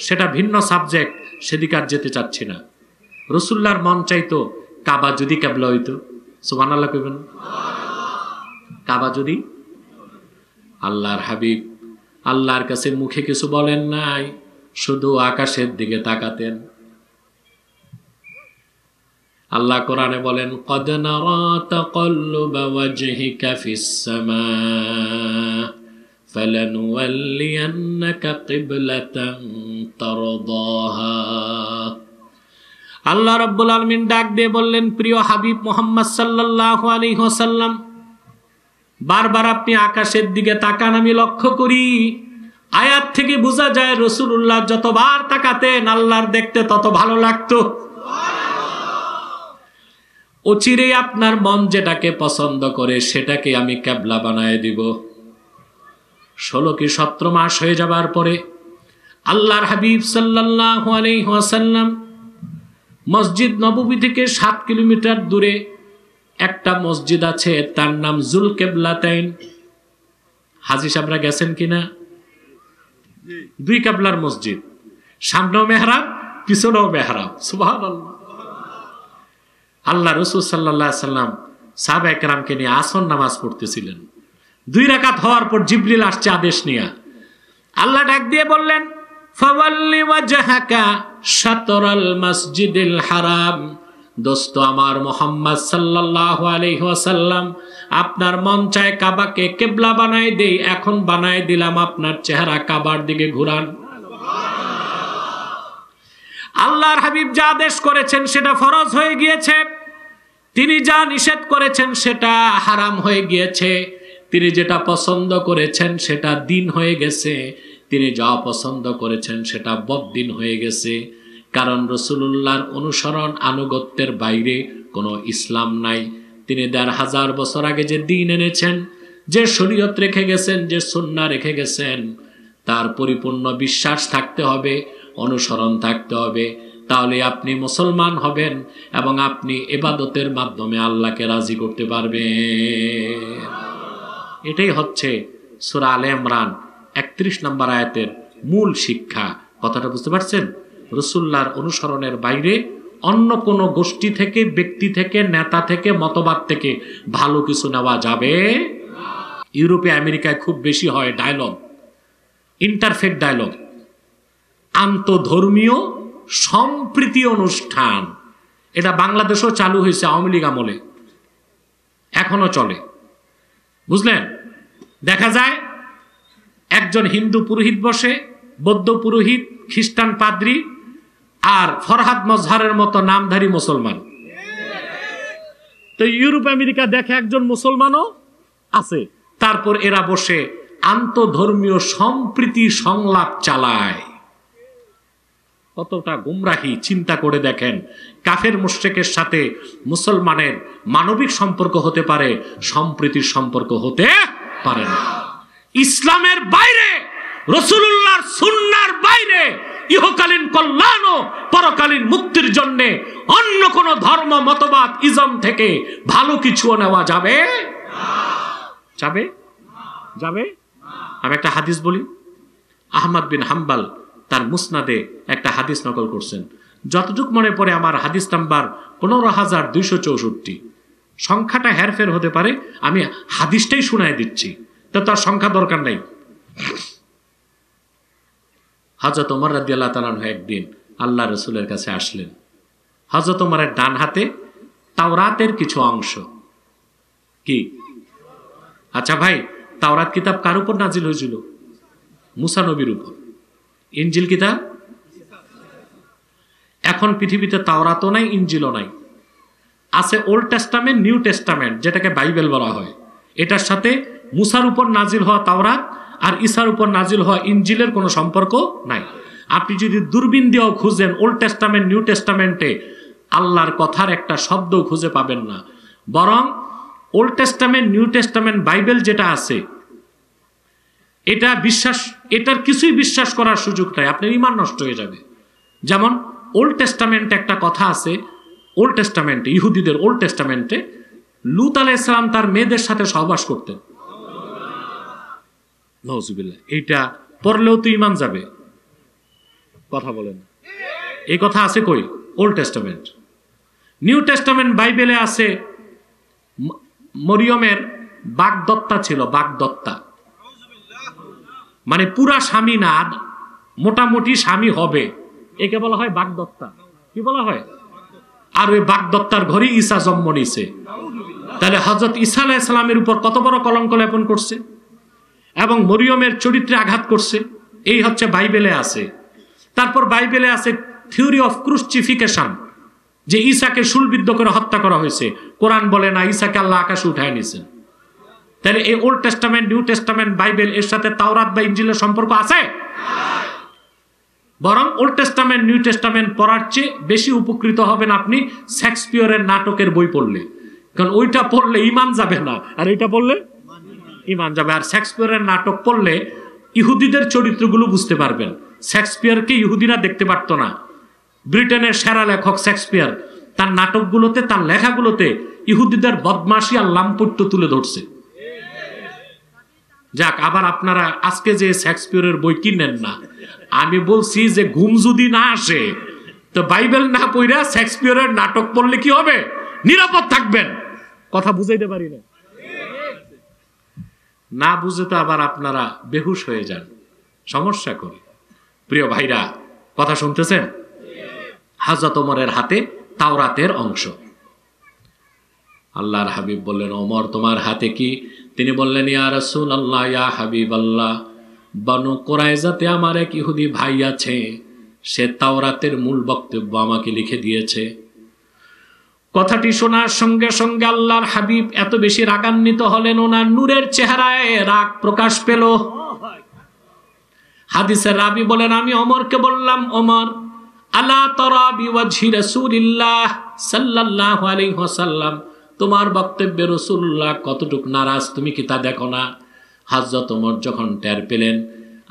সেটা ভিন্ন সাবজেক্ট, সেদিকে আর যেতে চাচ্ছি না। রাসূলুল্লাহর মন চাইতো কাবা যদি কেবলা হইতো। সুবহানাল্লাহ কইবেন? কাবা যদি। আল্লাহর হাবিব আল্লাহর কাছে মুখে কিছু বলেন নাই, শুধু আকাশের দিকে তাকাতেন। আল্লাহ কোরআনে বলেন, ক্বাদ নারা তাকাল্লুবা ওয়াজহিকা ফিস সামা ফালানুওয়াল্লিয়ান্নাকা কিবলাতান তারদাহা। আল্লাহ রাব্বুল আলামিন ডাক দিয়ে বললেন, প্রিয় হাবিব মুহাম্মদ সাল্লাল্লাহু আলাইহি ওয়াসাল্লাম, বারবার আপনি আকাশের দিকে তাকান, আমি লক্ষ্য করি। আয়াত থেকে বোঝা যায় রাসূলুল্লাহ যতবার তাকাতেন আল্লাহর দেখতে তত ভালো লাগতো। অচিরেই আপনার মন যেটাকে পছন্দ করে সেটাকে আমি কিবলা বানায় দিব। 16 কি 17 মাস হয়ে যাবার পরে আল্লাহর হাবিব সাল্লাল্লাহু আলাইহি ওয়াসাল্লাম মসজিদ নববী থেকে 7 কিলোমিটার দূরে একটা মসজিদ আছে, তার নাম জুল কেবলাতাইন। হাজী সাহেবরা গেছেন কিনা? 2 কেবলার মসজিদ, সামনেও মেহরাব, পিছনেও মেহরাব। সুবহানাল্লাহ। আল্লাহ রাসূল সাল্লাল্লাহু আলাইহি সাল্লাম সাহাবায়ে কেরামকে নিয়ে আসর নামাজ পড়তেছিলেন। 2 রাকাত হওয়ার পর জিবরিল আসছে আদেশ নিয়ে। আল্লাহ ডাক দিয়ে বললেন, ফাওয়াল্লি ওয়াজহাকা শাতরাল মসজিদিল হারাম। দোস্ত আমার মুহাম্মদ সাল্লাল্লাহু আলাইহি ওয়াসাল্লাম, আপনার মন চায় কাবাকে কিবলা বানায় দেই, এখন বানায় দিলাম, আপনার চেহারা কাবার দিকে ঘুরান। আল্লাহর হাবিব যা আদেশ করেছেন সেটা ফরজ হয়ে গিয়েছে, তিনি যা নিষেধ করেছেন সেটা হারাম হয়ে গিয়েছে, তিনি যেটা পছন্দ করেছেন সেটা দিন হয়ে গেছে, তিনি যা পছন্দ করেছেন সেটা বদ্দিন হয়ে গেছে। কারণ রাসূলুল্লাহর অনুসরণ আনুগত্যের বাইরে কোনো ইসলাম নাই। তিনি ১৫০০ বছর আগে যে দিন এনেছেন, যে শরীয়ত রেখে গেছেন, যে সুন্নাহ রেখে গেছেন, তার পরিপূর্ণ বিশ্বাস থাকতে হবে, অনুসরণ থাকতে হবে। তাহলে আপনি মুসলমান হবেন এবং আপনি ইবাদতের মাধ্যমে আল্লাহকে রাজি করতে পারবেন। এটাই হচ্ছে সূরা আলে ইমরান ৩১ নম্বর আয়াতের মূল শিক্ষা। কথাটা বুঝতে পারছেন? রাসূলুল্লাহর অনুসরণের বাইরে অন্য কোনো গোষ্ঠী থেকে, ব্যক্তি থেকে, নেতা থেকে, মতবাদ থেকে ভালো কিছু নেওয়া যাবে। ইউরোপে আমেরিকায় খুব বেশি হয় ডায়লগ। ইন্টারফেক্ট ডায়ালগ, আন্তধর্মীয় সম্প্রীতি অনুষ্ঠান। এটা বাংলাদেশেও চালু হয়েছে আওয়ামী লীগ আমলে, এখনো চলে, বুঝলেন? দেখা যায় একজন হিন্দু পুরোহিত বসে, বৌদ্ধ পুরোহিত, খ্রিস্টান পাদ্রী, আর ফরহাদ মজহারের মতো নামধারী মুসলমান। তো ইউরোপ আমেরিকা দেখে একজন মুসলমানও আছে, তারপর এরা বসে আন্তধর্মীয় সম্প্রীতি সংলাপ চালায়। কতটা গুমরাহি চিন্তা করে দেখেন। কাফের মুশরিকের সাথে মুসলমানের মানবিক সম্পর্ক হতে পারে, সম্প্রীতির সম্পর্ক হতে পারে না। ইসলামের বাইরে, রাসূলুল্লাহর সুন্নাহর বাইরে ইহকালীন কল্যাণ ও পরকালীন মুক্তির জন্য অন্য কোন ধর্ম, মতবাদ, ইজম থেকে ভালো কিছুও নেওয়া যাবে যাবে যাবে আমি একটা হাদিস বলি। আহমদ বিন হাম্বল তার মুসনাদে একটা হাদিস নকল করছেন। যতটুক মনে পড়ে আমার, হাদিস নাম্বার 15,264। সংখ্যাটা হেরফের হতে পারে, আমি হাদিসটাই শুনাই দিচ্ছি, তো তার সংখ্যা দরকার নাই। হযরত ওমর রাদিয়াল্লাহু তাআলা একদিন আল্লাহ রাসূলের কাছে আসলেন। হযরত ওমরের ডান হাতে তাওরাতের কিছু অংশ। কি? আচ্ছা ভাই, তাওরাত কিতাব কার উপর নাজিল হয়েছিল? মুসা নবীর উপর। ইনজিল কিতাব? এখন পৃথিবীতে তাওরাতও নাই, ইনজিলও নাই, আছে ওল্ড টেস্টামেন্ট, নিউ টেস্টামেন্ট, যেটাকে বাইবেল বলা হয়। এটার সাথে মুসার উপর নাজিল হওয়া তাওরাত আর ঈসার উপর নাজিল হওয়া ইনজিলের কোনো সম্পর্ক নাই। আপনি যদি দূরবীন দিয়েও খুঁজেন ওল্ড টেস্টামেন্ট, নিউ টেস্টামেন্টে আল্লাহর কথার একটা শব্দ খুঁজে পাবেন না। বরং old testament, new testament, Bible যেটা আছে, এটার কিছুই বিশ্বাস করার সুযোগ নাই, আপনার ঈমান নষ্ট হয়ে যাবে। যেমন ওল্ড টেস্টামেন্টে একটা কথা আছে, ওল্ড টেস্টামেন্টে, ইহুদিদের ওল্ড টেস্টামেন্টে লূত আলাইহিস সালাম তার মেয়েদের সাথে সহবাস করতেন। নাউজুবিল্লাহ। এইটা পড়লেও তো ঈমান যাবে, কথা বলেন। এই কথা আছে কই? Old testament. নিউ টেস্টামেন্ট বাইবেলে আছে মরিয়মের বাগদত্তা ছিল, বাগদত্তা মানে পুরা স্বামী না, মোটামুটি স্বামী হবে, একে বলা হয় বাগদত্তা। কি বলা হয়? আর ওই বাগদত্তার ঘরে ঈসা জন্ম নিছে। তাহলে হযরত ঈসা আলাইহিস সালামের উপর কত বড় কলঙ্ক লেপন করছে এবং মরিয়মের চরিত্রে আঘাত করছে, এই হচ্ছে বাইবেলে আছে। তারপর বাইবেলে আছে থিওরি অফ ক্রুসিফিকেশন, যে ঈসাকে শুলবিদ্ধ করে হত্যা করা হয়েছে। কোরআন বলে না ঈসাকে আল্লাহ আকাশে উঠায় নিয়েছেন। তাহলে এই old testament, new testament, Bible, এর সাথে তাওরাত বা ইনজিলের সম্পর্ক আছে? বরং ওল্ড টেস্টামেন্ট, নিউ টেস্টামেন্ট পড়ার চেয়ে বেশি উপকৃত হবেন আপনি শেক্সপিয়রের নাটকের বই পড়লে, কারণ ওইটা পড়লে ঈমান যাবে না, আর এইটা পড়লে ঈমান যাবে। আর শেক্সপিয়রের নাটক পড়লে ইহুদিদের চরিত্রগুলো বুঝতে পারবেন। শেক্সপিয়রকে ইহুদিরা দেখতে পারতো না। ব্রিটেনের সেরা লেখক শেক্সপিয়র তার নাটকগুলোতে, তার লেখাগুলোতে ইহুদিদের বদমাশি আর লাম্পট্য তুলে ধরছে। যাক, আবার আপনারা আজকে যে শেক্সপিয়রের বই কিনেন না, আমি বলছি যে ঘুম যদি না আসে তো বাইবেল না পড়া শেক্সপিয়রের নাটক পড়লে কি হবে? নিরাপদ থাকবেন। কথা বুঝাইতে পারি না, না বুঝে তো আবার আপনারা বেহুশ হয়ে যান, সমস্যা করে। প্রিয় ভাইরা, কথা শুনতেছেন? হযরত ওমরের হাতে তাওরাতের অংশ। আল্লাহর হাবিব বললেন, ওমর তোমার হাতে কি? তিনি বললেন, ইয়া রাসূলুল্লাহ, ইয়া হাবিবাল্লাহ, বনু কুরাইজাতে আমার এক ইহুদি ভাই আছে, সে তাওরাতের মূল বক্তব্য আমাকে লিখে দিয়েছে। কথাটি শোনার সঙ্গে সঙ্গে আল্লাহর হাবিব এত বেশি রাগান্বিত হলেন, ওনার নূরের চেহারায় রাগ প্রকাশ পেল। হাদিসের রাবী বলেন, আমি ওমরকে বললাম, ওমর, আলা তারা বিওয়াজহি রাসূলিল্লাহ সাল্লাল্লাহু আলাইহি ওয়াসাল্লাম, তোমার বক্তব্যে রাসূলুল্লাহ কতটুক নারাজ, তুমি কি তা দেখো না? হযরত ওমর যখন টের পেলেন,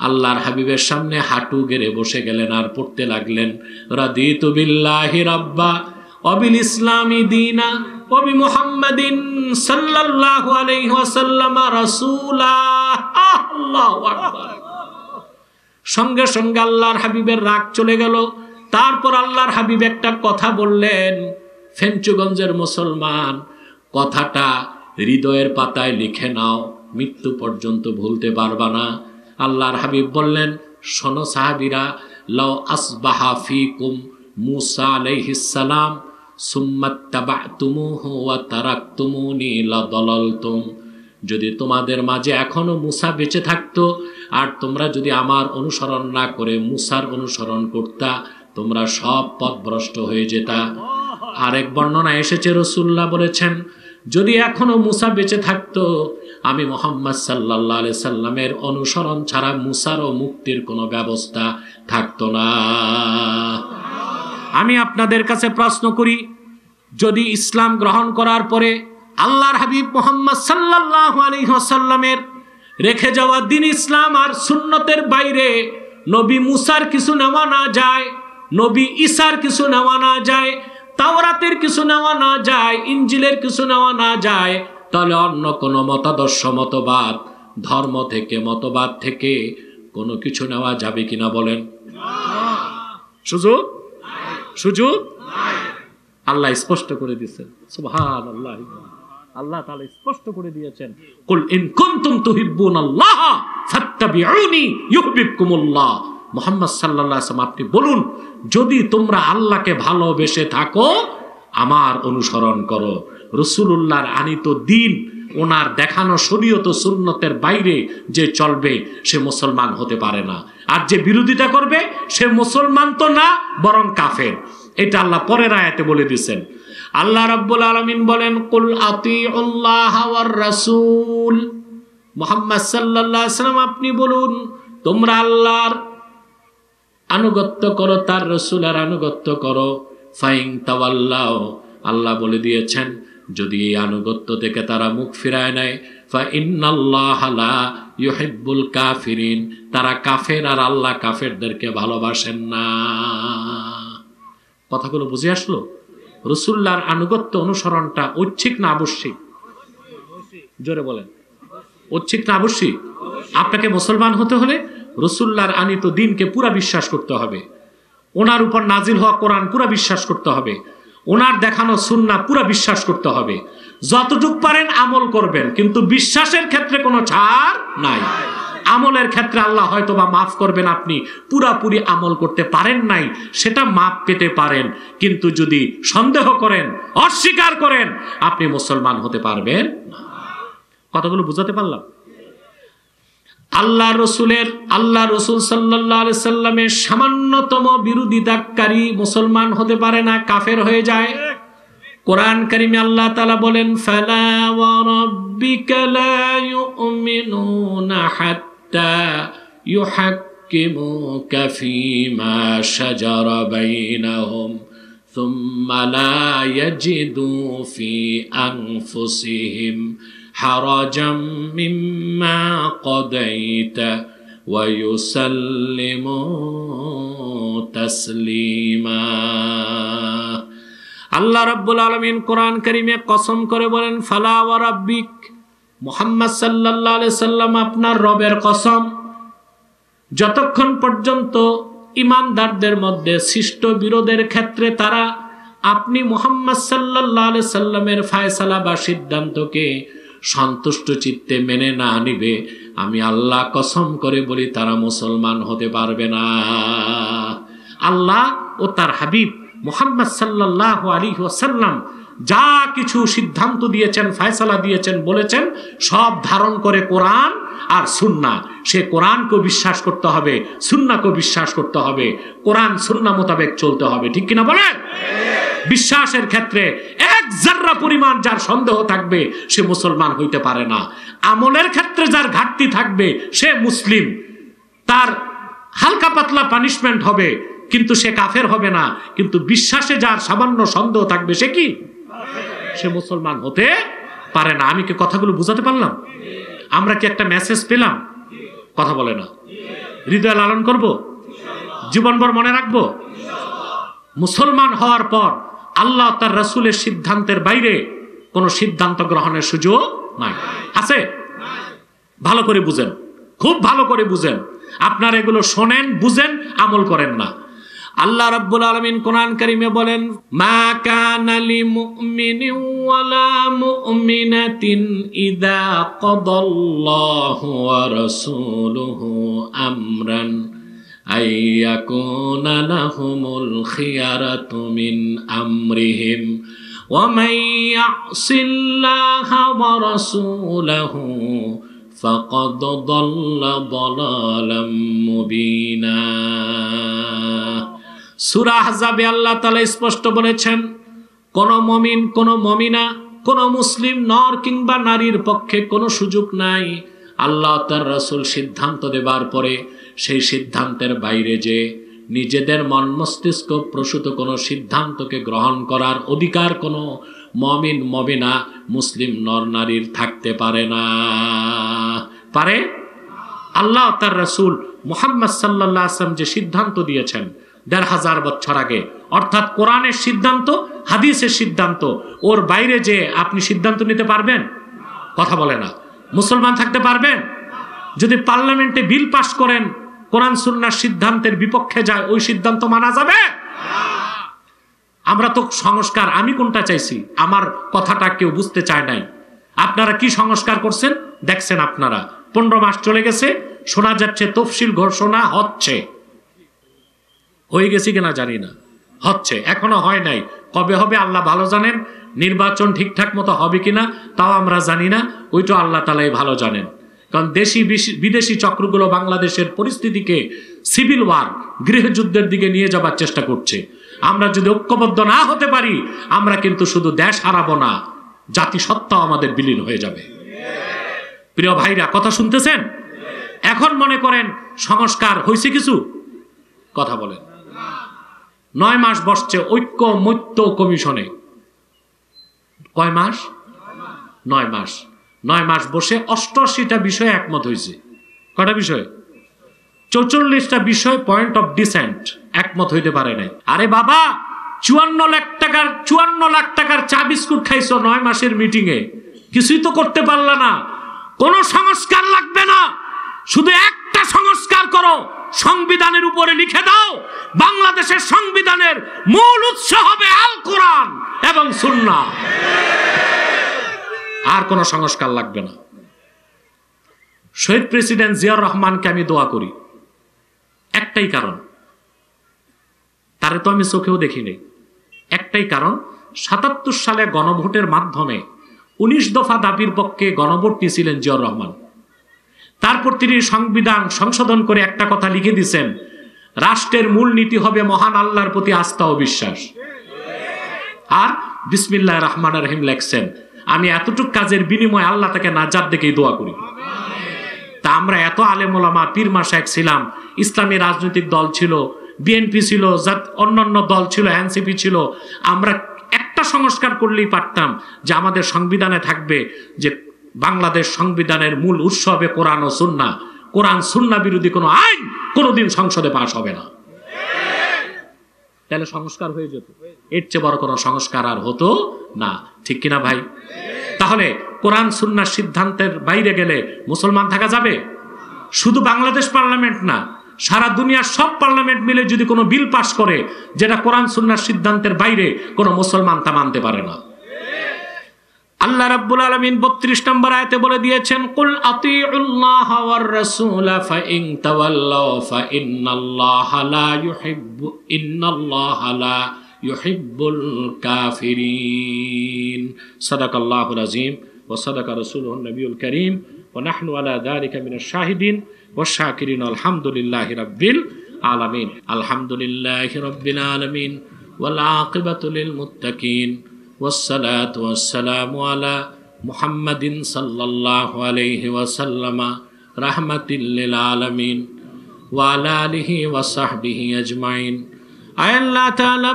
আল্লাহর হাবিবের সামনে হাঁটু গেড়ে বসে গেলেন আর পড়তে লাগলেন, রাদিতু বিল্লাহি রাব্বা ওয়া বিল ইসলামি দীনা ওয়া বি মুহাম্মাদিন সাল্লাল্লাহু আলাইহি ওয়াসাল্লাম রাসূলা। আল্লাহু আকবার। সঙ্গে সঙ্গে আল্লাহর হাবিবের রাগ চলে গেল। তারপর আল্লাহর হাবিব একটা কথা বললেন, ফেঞ্চুগঞ্জের মুসলমান, কথাটা হৃদয়ের পাতায় লিখে নাও, মৃত্যু পর্যন্ত ভুলতে পারবা না। আল্লাহর হাবিব বললেন, শোনো সাহাবীরা, লাউ আসবাহা ফিকুম মূসা আলাইহিস সালাম সুম্মাত্তাবাতুমুহু ওয়া তারাকতুমুনি লাদালালতুম। যদি তোমাদের মাঝে এখনো মূসা বেঁচে থাকতো আর তোমরা যদি আমার অনুসরণ না করে মূসার অনুসরণ করতা, তোমরা সব পথভ্রষ্ট হয়ে যেতা। আরেক বর্ণনা এসেছে, রাসূলুল্লাহ বলেছেন, যদি এখনো মূসা বেঁচে থাকতো, আমি মুহাম্মদ সাল্লাল্লাহু আলাইহি সাল্লামের অনুসরণ ছাড়া মূসারও মুক্তির কোনো ব্যবস্থা থাকতো না। আমি আপনাদের কাছে প্রশ্ন করি, যদি ইসলাম গ্রহণ করার পরে আল্লাহর হাবিব মুহাম্মদ সাল্লাল্লাহু আলাইহি ওয়াসাল্লামের রেখে যাওয়া দ্বীন ইসলাম আর সুন্নতের বাইরে নবী মূসার কিছু নেওয়া না যায়, নবী ঈসার কিছু নেওয়া না যায়, তাওরাতের কিছু নেওয়া না যায়, ইনজিলের কিছু নেওয়া না যায়, তাহলে অন্য কোনো মতাদর্শ, মতবাদ, ধর্ম থেকে, মতবাদ থেকে কোনো কিছু নেওয়া যাবে কিনা বলেন? সুযোগ সুযোগ আল্লাহ স্পষ্ট করে দিয়েছেন। সুবহানাল্লাহ, আল্লাহ তাআলা স্পষ্ট করে দিয়েছেন, কুল ইন কুনতুম তুহিব্বুনাল্লাহ ফাত্তাবিউনি ইউহিব্বুকুমুল্লাহ। মুহাম্মদ সাল্লাল্লাহু আলাইহি ওয়াসাল্লাম, আপনি বলুন, যদি তোমরা আল্লাহকে ভালোবেসে থাকো আমার অনুসরণ করো। রাসূলুল্লাহর আনিত দ্বীন, ওনার দেখানো শরীয়ত সুন্নতের বাইরে যে চলবে সে মুসলমান হতে পারে না, আর যে বিরোধিতা করবে সে মুসলমান তো না, বরং কাফের। এটা আল্লাহ পরের আয়াতে বলে দিয়েছেন। আল্লাহ রাব্বুল আলামিন বলেন, কুল আতিউল্লাহ ওয়ার রাসূল। মুহাম্মদ সাল্লাল্লাহু আলাইহি ওয়াসাল্লাম, আপনি বলুন, তোমরা আল্লাহর আনুগত্য করো, তার রাসূলের আনুগত্য করো। ফাইন তাওয়াল্লাও, আল্লাহ বলে দিয়েছেন, যদি এই আনুগত্য থেকে তারা মুখ ফিরায় নেয়, ফা ইন্নাল্লাহা লা ইউহিব্বুল কাফিরিন, তারা কাফের, আর আল্লাহ কাফেরদেরকে ভালোবাসেন না। কথাগুলো বুঝে আসলো? রাসূলুল্লাহর আনুগত্য অনুসরণটা ঐচ্ছিক না আবশ্যিক? জোরে বলেন, ঐচ্ছিক না আবশ্যিক? আপনাকে মুসলমান হতে হলে রাসূলুল্লাহর আনিত দ্বীনকে পুরা বিশ্বাস করতে হবে, ওনার উপর নাজিল হওয়া কোরআন পুরা বিশ্বাস করতে হবে, ওনার দেখানো সুন্নাহ পুরা বিশ্বাস করতে হবে। যতটুকু পারেন আমল করবেন, কিন্তু বিশ্বাসের ক্ষেত্রে কোনো ছাড় নাই। আমলের ক্ষেত্রে আল্লাহ হয়তো বা মাফ করবেন, আপনি পুরাপুরি আমল করতে পারেন নাই, সেটা মাফ পেতে পারেন, কিন্তু যদি সন্দেহ করেন, অস্বীকার করেন, আপনি মুসলমান হতে পারবেন না। কথাগুলো বুঝাতে পারলাম? আল্লাহ রসুল সাল্লাল্লাহু আলাইহি সাল্লামের সামান্যতম বিরোধিতাকারী মুসলমান হতে পারে না, কাফের হয়ে যায়। কোরআন কারিমে আল্লাহ তাআলা বলেন, ফালা ওয়া রাব্বিকা লা ইউমিনুনা হাত্তা ইউহাক্কিমুকা ফীমা শাজারা বাইনাহুম সুম্মা লা ইয়াজিদু ফি আনফুসিহিম হারাজাম মিম্মা কাদাইতা ওয়া ইউসাল্লিমু তাসলিমা। আল্লাহ রাব্বুল আলামিন কোরআন কারীমে কসম করে বলেন, ফালা ওয়া রাব্বিক, মুহাম্মদ সাল্লাল্লাহু আলাইহি সাল্লাম, আপনার রবের কসম, যতক্ষণ পর্যন্ত ঈমানদারদের মধ্যে সৃষ্ট বিরোধের ক্ষেত্রে তারা আপনি মুহাম্মদ সাল্লাল্লাহু আলাইহি সাল্লামের ফয়সালা বা সিদ্ধান্তকে সন্তুষ্ট চিত্তে মেনে না নিবে, আমি আল্লাহ কসম করে বলি তারা মুসলমান হতে পারবে না। আল্লাহ ও তার হাবিব মুহাম্মদ সাল্লাল্লাহু আলাইহি ওয়াসাল্লাম যা কিছু সিদ্ধান্ত দিয়েছেন, ফয়সালা দিয়েছেন, বলেছেন, সব ধারণ করে কোরআন আর সুন্নাহ। সে কোরআনকে বিশ্বাস করতে হবে, সুন্নাহকে বিশ্বাস করতে হবে, কোরআন সুন্নাহ মোতাবেক চলতে হবে। ঠিক কিনা বলেন? বিশ্বাসের ক্ষেত্রে এক জাররা পরিমাণ যার সন্দেহ থাকবে সে মুসলমান হইতে পারে না। আমলের ক্ষেত্রে যার ঘাটতি থাকবে সে মুসলিম, তার হালকা পাতলা পানিশমেন্ট হবে, কিন্তু সে কাফের হবে না। কিন্তু বিশ্বাসে যার সামান্য সন্দেহ থাকবে সে কি? সে মুসলমান হতে পারে না। আমি কি কথাগুলো বুঝাতে পারলাম? আমরা কি একটা মেসেজ পেলাম? কথা বলে না? হৃদয় লালন করব, জীবনভর মনে রাখবো। মুসলমান হওয়ার পর আল্লাহ তার রাসূলের সিদ্ধান্তের বাইরে কোনো সিদ্ধান্ত গ্রহণের সুযোগ নাই। আছে? ভালো করে বুঝেন, খুব ভালো করে বুঝেন। আপনারা এগুলো শোনেন, বুঝেন, আমল করেন না। আল্লাহ রাব্বুল আলামিন কোরআন কারীমে বলেন, মা কানা লিমুমিনিন ওয়ালা মুমিনাতিন ইযা কাদাল্লাহু ওয়া রাসূলুহু আমরান আইয়াকুনা লাহুমুল খিয়ারাতু মিন আমরিহিম ওয়া মান ইয়াসিল্লাহা ওয়া রাসূলাহু ফাকাদ দাল্লা দালালাম মুবিনা। সূরা আহজাবে আল্লাহ তাআলা স্পষ্ট বলেছেন, কোন মুমিন, কোন মুমিনা, কোন মুসলিম নর কিংবা নারীর পক্ষে কোনো সুযোগ নাই আল্লাহ তার রাসূল সিদ্ধান্ত দেবার পরে সেই সিদ্ধান্তের বাইরে যে নিজেদের মন মস্তিষ্ক প্রসূত কোনো সিদ্ধান্তকে গ্রহণ করার অধিকার কোনো মুমিন, মুমিনা, মুসলিম নর নারীর থাকতে পারে না। পারে? আল্লাহ তার রাসূল মুহাম্মদ সাল্লাল্লাহু আলাইহি ওয়াসাল্লাম যে সিদ্ধান্ত দিয়েছেন ১৫০০ বছর আগে, অর্থাৎ কোরআনের সিদ্ধান্ত, হাদিসের সিদ্ধান্ত, ওর বাইরে যে আপনি সিদ্ধান্ত নিতে পারবেন? কথা বলে না। মুসলমান থাকতে পারবেন? যদি পার্লামেন্টে বিল পাস করেন কোরআন সুন্নাহর সিদ্ধান্তের বিপক্ষে যায়, ওই সিদ্ধান্ত মানা যাবে? আমরা তো সংস্কার, আমি কোনটা চাইছি, আমার কথাটা কেউ বুঝতে চায় নাই। আপনারা কি সংস্কার করছেন দেখছেন আপনারা। 15 মাস চলে গেছে, শোনা যাচ্ছে তফসিল ঘোষণা হচ্ছে। হয়ে গেছে কিনা জানি না, হচ্ছে, এখনো হয় নাই। কবে হবে আল্লাহ ভালো জানেন। নির্বাচন ঠিকঠাক মতো হবে কিনা তাও আমরা জানি না, ওইটা আল্লাহ তাআলাই ভালো জানেন। কারণ দেশি বিদেশি চক্রগুলো বাংলাদেশের পরিস্থিতিকে সিভিল ওয়ার, গৃহযুদ্ধের দিকে নিয়ে যাবার চেষ্টা করছে। আমরা যদি ঐক্যবদ্ধ না হতে পারি, আমরা কিন্তু শুধু দেশ হারাবো না, জাতিসত্তাও আমাদের বিলীন হয়ে যাবে। প্রিয় ভাইরা, কথা শুনতেছেন? এখন মনে করেন সংস্কার হয়েছে কিছু, কথা বলেন। 9 মাস বসছে ঐক্য মৈত্য কমিশনে। কয় মাস? 9 মাস। 9 মাস বসে 88টা বিষয়ে একমত হয়েছে। কয়টা বিষয়? 44টা বিষয় পয়েন্ট অফ ডিসেন্ট একমত হইতে পারে নাই। আরে বাবা, 54 লাখ টাকার চা বিস্কুট খাইছো 9 মাসের মিটিং এ, কিছুই তো করতে পারলা না। কোনো সংস্কার লাগবে না, শুধু একটা সংস্কার করো, সংবিধানের উপরে লিখে দাও বাংলাদেশের সংবিধানের মূল উৎস হবে আল কোরআন এবং সুন্নাহ। আর কোনো সংস্কার লাগবে না। শহীদ প্রেসিডেন্ট জিয়াউর রহমানকে আমি দোয়া করি, একটাই কারণ, তারে তো আমি চোখেও দেখিনি। একটাই কারণ, ৭৭ সালে গণভোটের মাধ্যমে 19 দফা দাবির পক্ষে গণভোট নিয়েছিলেন জিয়াউর রহমান। তারপর তিনি সংবিধান সংশোধন করে একটা কথা লিখে দিয়েছেন, রাষ্ট্রের মূল নীতি হবে মহান আল্লাহর প্রতি আস্থা ও বিশ্বাস। আর বিসমিল্লাহির রহমানির রহিম লেখছেন। আমি এতটুক কাজের বিনিময়ে আল্লাহ তাকে নাজাত দেখেই দোয়া করি। তা আমরা এত আলেম ওলামা, পীর মাশায়েখ ছিলাম, ইসলামী রাজনৈতিক দল ছিল, বিএনপি ছিল, অন্যান্য দল ছিল, এনসিপি ছিল, আমরা একটা সংস্কার করলেই পারতাম যে আমাদের সংবিধানে থাকবে যে বাংলাদেশ সংবিধানের মূল উৎস হবে কোরআন ও সুন্নাহ। কোরআন সুন্নাহ বিরোধী কোনো আইন কোনোদিন সংসদে পাস হবে না। তাহলে সংস্কার হয়ে যেত। এর চেয়ে বড় কোনো সংস্কার আর হতো না, ঠিক কিনা ভাই? তাহলে কোরআন সুন্নাহর সিদ্ধান্তের বাইরে গেলে মুসলমান থাকা যাবে? শুধু বাংলাদেশ পার্লামেন্ট না, সারা দুনিয়ার সব পার্লামেন্ট মিলে যদি কোনো বিল পাস করে যেটা কোরআন সুন্নাহর সিদ্ধান্তের বাইরে, কোনো মুসলমান তা মানতে পারে না। আল্লাহ রাব্বুল আলামিন 32 নম্বর আয়াতে বলে দিয়েছেন, কুল আতিউল্লাহ ওয়ার রাসূল ফাইন তাওয়াল্লাউ ফাইন্নাল্লাহা লা ইউহিব্বুল কাফিরিন। সাদাকাল্লাহুল আযীম ওয়া সাদাকা রাসূলুহুন নবিয়ুল কারীম ওয়া নাহনু আলা যালিকা মিনাশ শাহিদিন ওয়াশ শাকিরিন। আলহামদুলিল্লাহি রাব্বিল আলামিন। আলহামদুলিল্লাহি রাব্বিল আলামিন ওয়াল আকিবাতু লিল মুত্তাকিন والصلاة والسلام على محمد صلى الله عليه وسلم رحمة للعالمين وعلى آله وصحبه أجمعين। আয় আল্লাহ তাআলা,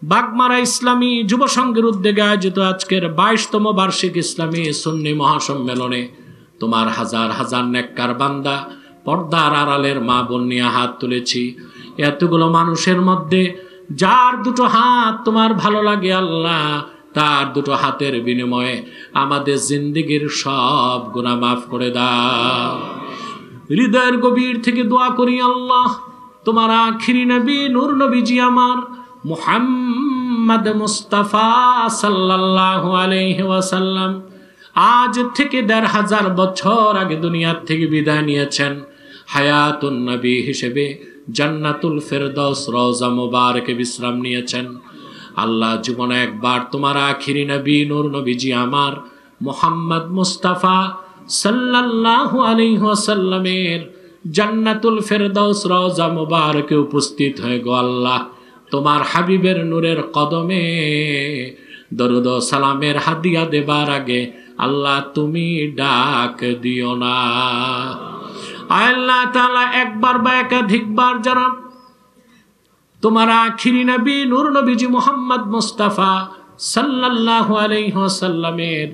বাগমারা ইসলামী যুব সংঘের উদ্যোগে আয়োজিত আজকের 22তম বার্ষিক ইসলামী সুন্নি মহাসম্মেলনে তোমার হাজার হাজার নেককার বান্দা, পর্দার আড়ালের মা বোন নিয়ে হাত তুলেছি। এতগুলো মানুষের মধ্যে যার দুটো হাত তোমার ভালো লাগে আল্লাহ, তার দুটো হাতের বিনিময়ে আমাদের জিন্দেগির সব গুনাহ মাফ করে দাও। হৃদয়ের গভীর থেকে দোয়া করি আল্লাহ, তোমার আখিরি নবী নূর নবীজি আমার মুহাম্মদ মুস্তাফা সাল্লাল্লাহু আলাইহি ওয়াসাল্লাম আজ থেকে ১৫০০ বছর আগে দুনিয়ার থেকে বিদায় নিয়েছেন। হায়াতুন নবী হিসেবে জান্নাতুল ফেরদৌস রওজা মুবারকে বিশ্রাম নিয়েছেন। আল্লাহ জীবনে একবার তোমার আখিরি নবী নূর নবীজি আমার মুহাম্মদ মুস্তাফা সাল্লাল্লাহু আলাইহি ওয়াসাল্লামের জান্নাতুল ফেরদৌস রওজা মুবারকে উপস্থিত হয়ে গো আল্লাহ তোমার হাবিবের নূরের কদমে দরুদ ও সালামের হাদিয়া দেবার আগে আল্লাহ তুমি ডাক দিও না। আল্লাহ তাআলা একবার বা একাধিকবার যারা তোমার আখিরি নবী নূর নবীজি মুহাম্মদ মুস্তাফা সাল্লাল্লাহু আলাইহি ওয়াসাল্লামের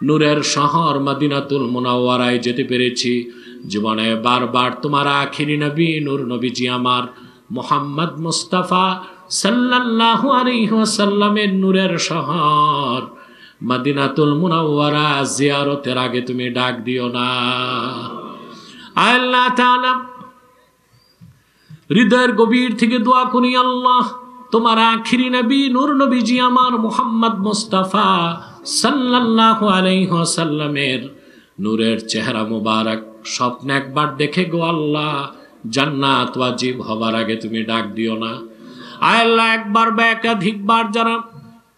নূরের শহর মদিনাতুল মুনাওয়ারায় যেতে পেরেছি, জীবনে বারবার তোমার আখিরি নবী নূর নবীজি আমার মুহাম্মদ মুস্তাফা সাল্লাল্লাহু আলাইহি ওয়াসাল্লামের নূরের শহর মদিনাতুল মুনাওয়ারা জিয়ারতের আগে তুমি ডাক দিও না। আল্লাহ তাআলা হৃদয়ের গভীর থেকে দোয়া করি আল্লাহ তোমার আখিরি নবী নূর নবীজি আমার মুহাম্মদ মুস্তাফা সাল্লাল্লাহু আলাইহি ওয়াসাল্লামের নূরের চেহারা মুবারক স্বপ্নে একবার দেখে গো আল্লাহ জান্নাত ওয়াজিব হবার আগে তুমি ডাক দিও না। আল্লাহ একবার বা একাধিকবার যারা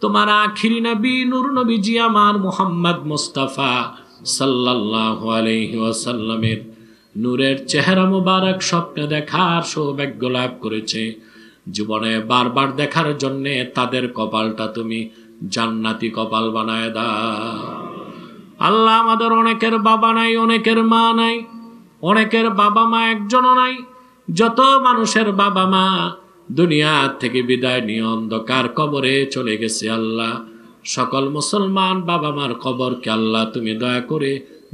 তোমার আখিরি নবী নূর নবীজি আমার মুহাম্মদ মুস্তাফা সাল্লাল্লাহু আলাইহি ওয়াসাল্লামের নূরের চেহারা মুবারক স্বপ্নে দেখার সৌভাগ্য লাভ করেছে, জীবনে বারবার দেখার জন্যে তাদের কপালটা তুমি জান্নাতি কপাল বানায় দাও। আল্লাহ আমাদের অনেকের বাবা নাই, অনেকের মা নাই, অনেকের বাবা মা একজনও নাই। যত মানুষের বাবা মা দুনিয়া থেকে বিদায় নিয়ে অন্ধকার কবরে চলে গেছে আল্লাহ সকল মুসলমান বাবা মার কবরকে আল্লাহ তুমি দয়া করে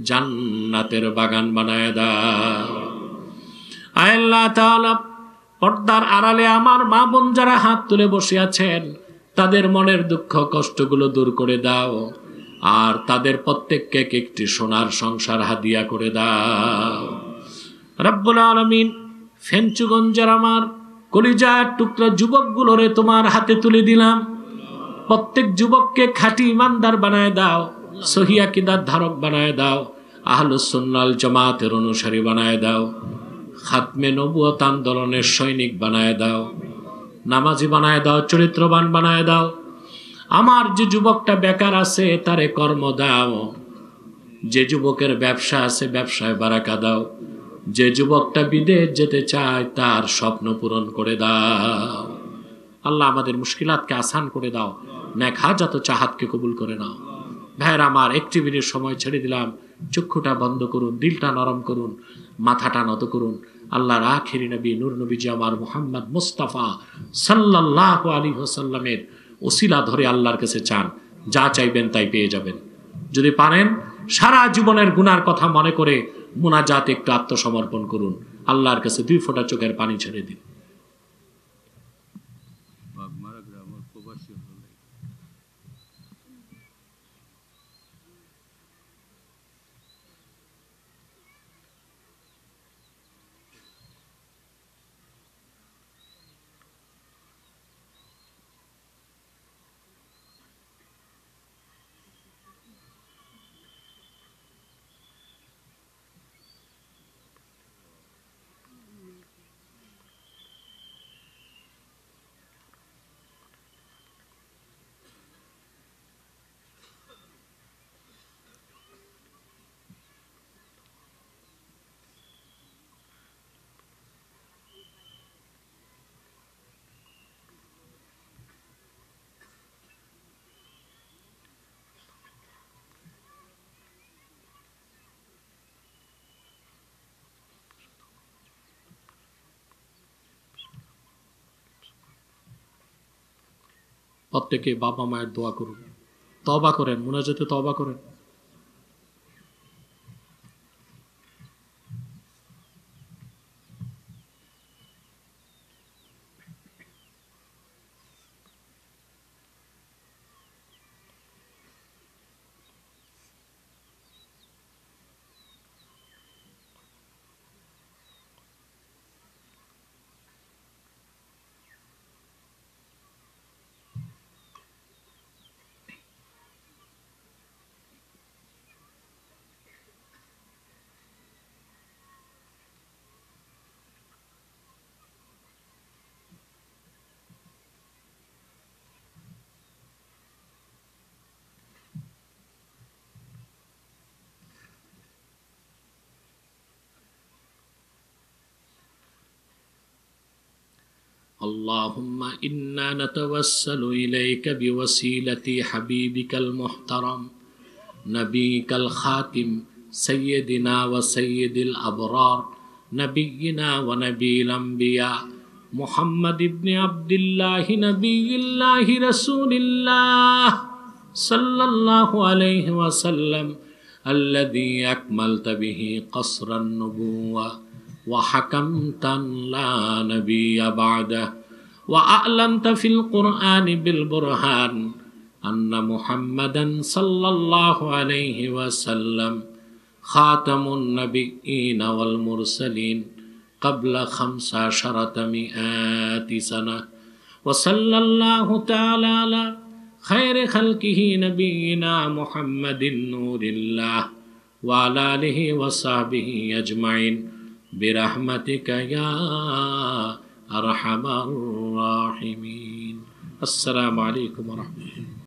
জান্নাতের বাগান বানায় দাও। আল্লাহ তাআলা পর্দার আড়ালে আমার মা বোন যারা হাত তুলে বসে আছেন তাদের মনের দুঃখ কষ্টগুলো দূর করে দাও, আর তাদের প্রত্যেককে একটি সোনার সংসার হাদিয়া করে দাও রব্বুল আলামিন। ফেঞ্চুগঞ্জের আমার কলিজার টুকরা যুবকগুলোরে তোমার হাতে তুলে দিলাম, প্রত্যেক যুবককে খাঁটি ইমানদার বানায় দাও, সহিহ আকীদার ধারক বানায় দাও, আহলুস সুন্নাহ ওয়াল জামাতের অনুসারী বানায় দাও, খাতমে নবুয়ত আন্দোলনের সৈনিক বানায় দাও, নামাজি বানায় দাও, চরিত্রবান বানায় দাও। আমার যে যুবকটা বেকার আছে তারে কর্ম দাও, যে যুবকের ব্যবসা আছে ব্যবসায় বারাকা দাও, যে যুবকটা বিদেশ যেতে চায় তার স্বপ্ন পূরণ করে দাও। আল্লাহ আমাদের মুশকিলাতকে আসান করে দাও, নেক হাজাত ও চাহাতকে কবুল করে নাও। ভাইয়ের আমার একটি মিনিট সময় ছেড়ে দিলাম, চক্ষুটা বন্ধ করুন, দিলটা নরম করুন, মাথাটা নত করুন। আল্লাহর আখিরি নবী নূর নবীজি আমার মুহাম্মদ মুস্তাফা সাল্লাল্লাহু আলাইহি ওয়াসাল্লামের ওসিলা ধরে আল্লাহর কাছে চান, যা চাইবেন তাই পেয়ে যাবেন। যদি পারেন সারা জীবনের গুনার কথা মনে করে মুনাজাত একটু আত্মসমর্পণ করুন, আল্লাহর কাছে 2 ফোঁটা চোখের পানি ছেড়ে দিন। প্রত্যেকে বাবা মায়ের দোয়া করুন, তওবা করেন, মুনাজাতে তওবা করেন। اللهم إنا نتوسل إليك بوسيلة حبيبك المحترم نبيك الخاتم سيدنا وسيد الأبرار نبينا ونبي الأنبياء محمد بن عبد الله نبي الله رسول الله صلى الله عليه وسلم الذي أكملت به قصر النبوة وحكمت لا نبي بعده وأعلنت في القرآن بالبرهان أن محمدا صلى الله عليه وسلم خاتم النبيين والمرسلين قبل 1500 سنة وصلى الله تعالى على خير خلقه نبينا محمد نور الله وعلى آله وصحبه أجمعين برحمتك يا أرحم الراحمين. السلام عليكم ورحمة الله.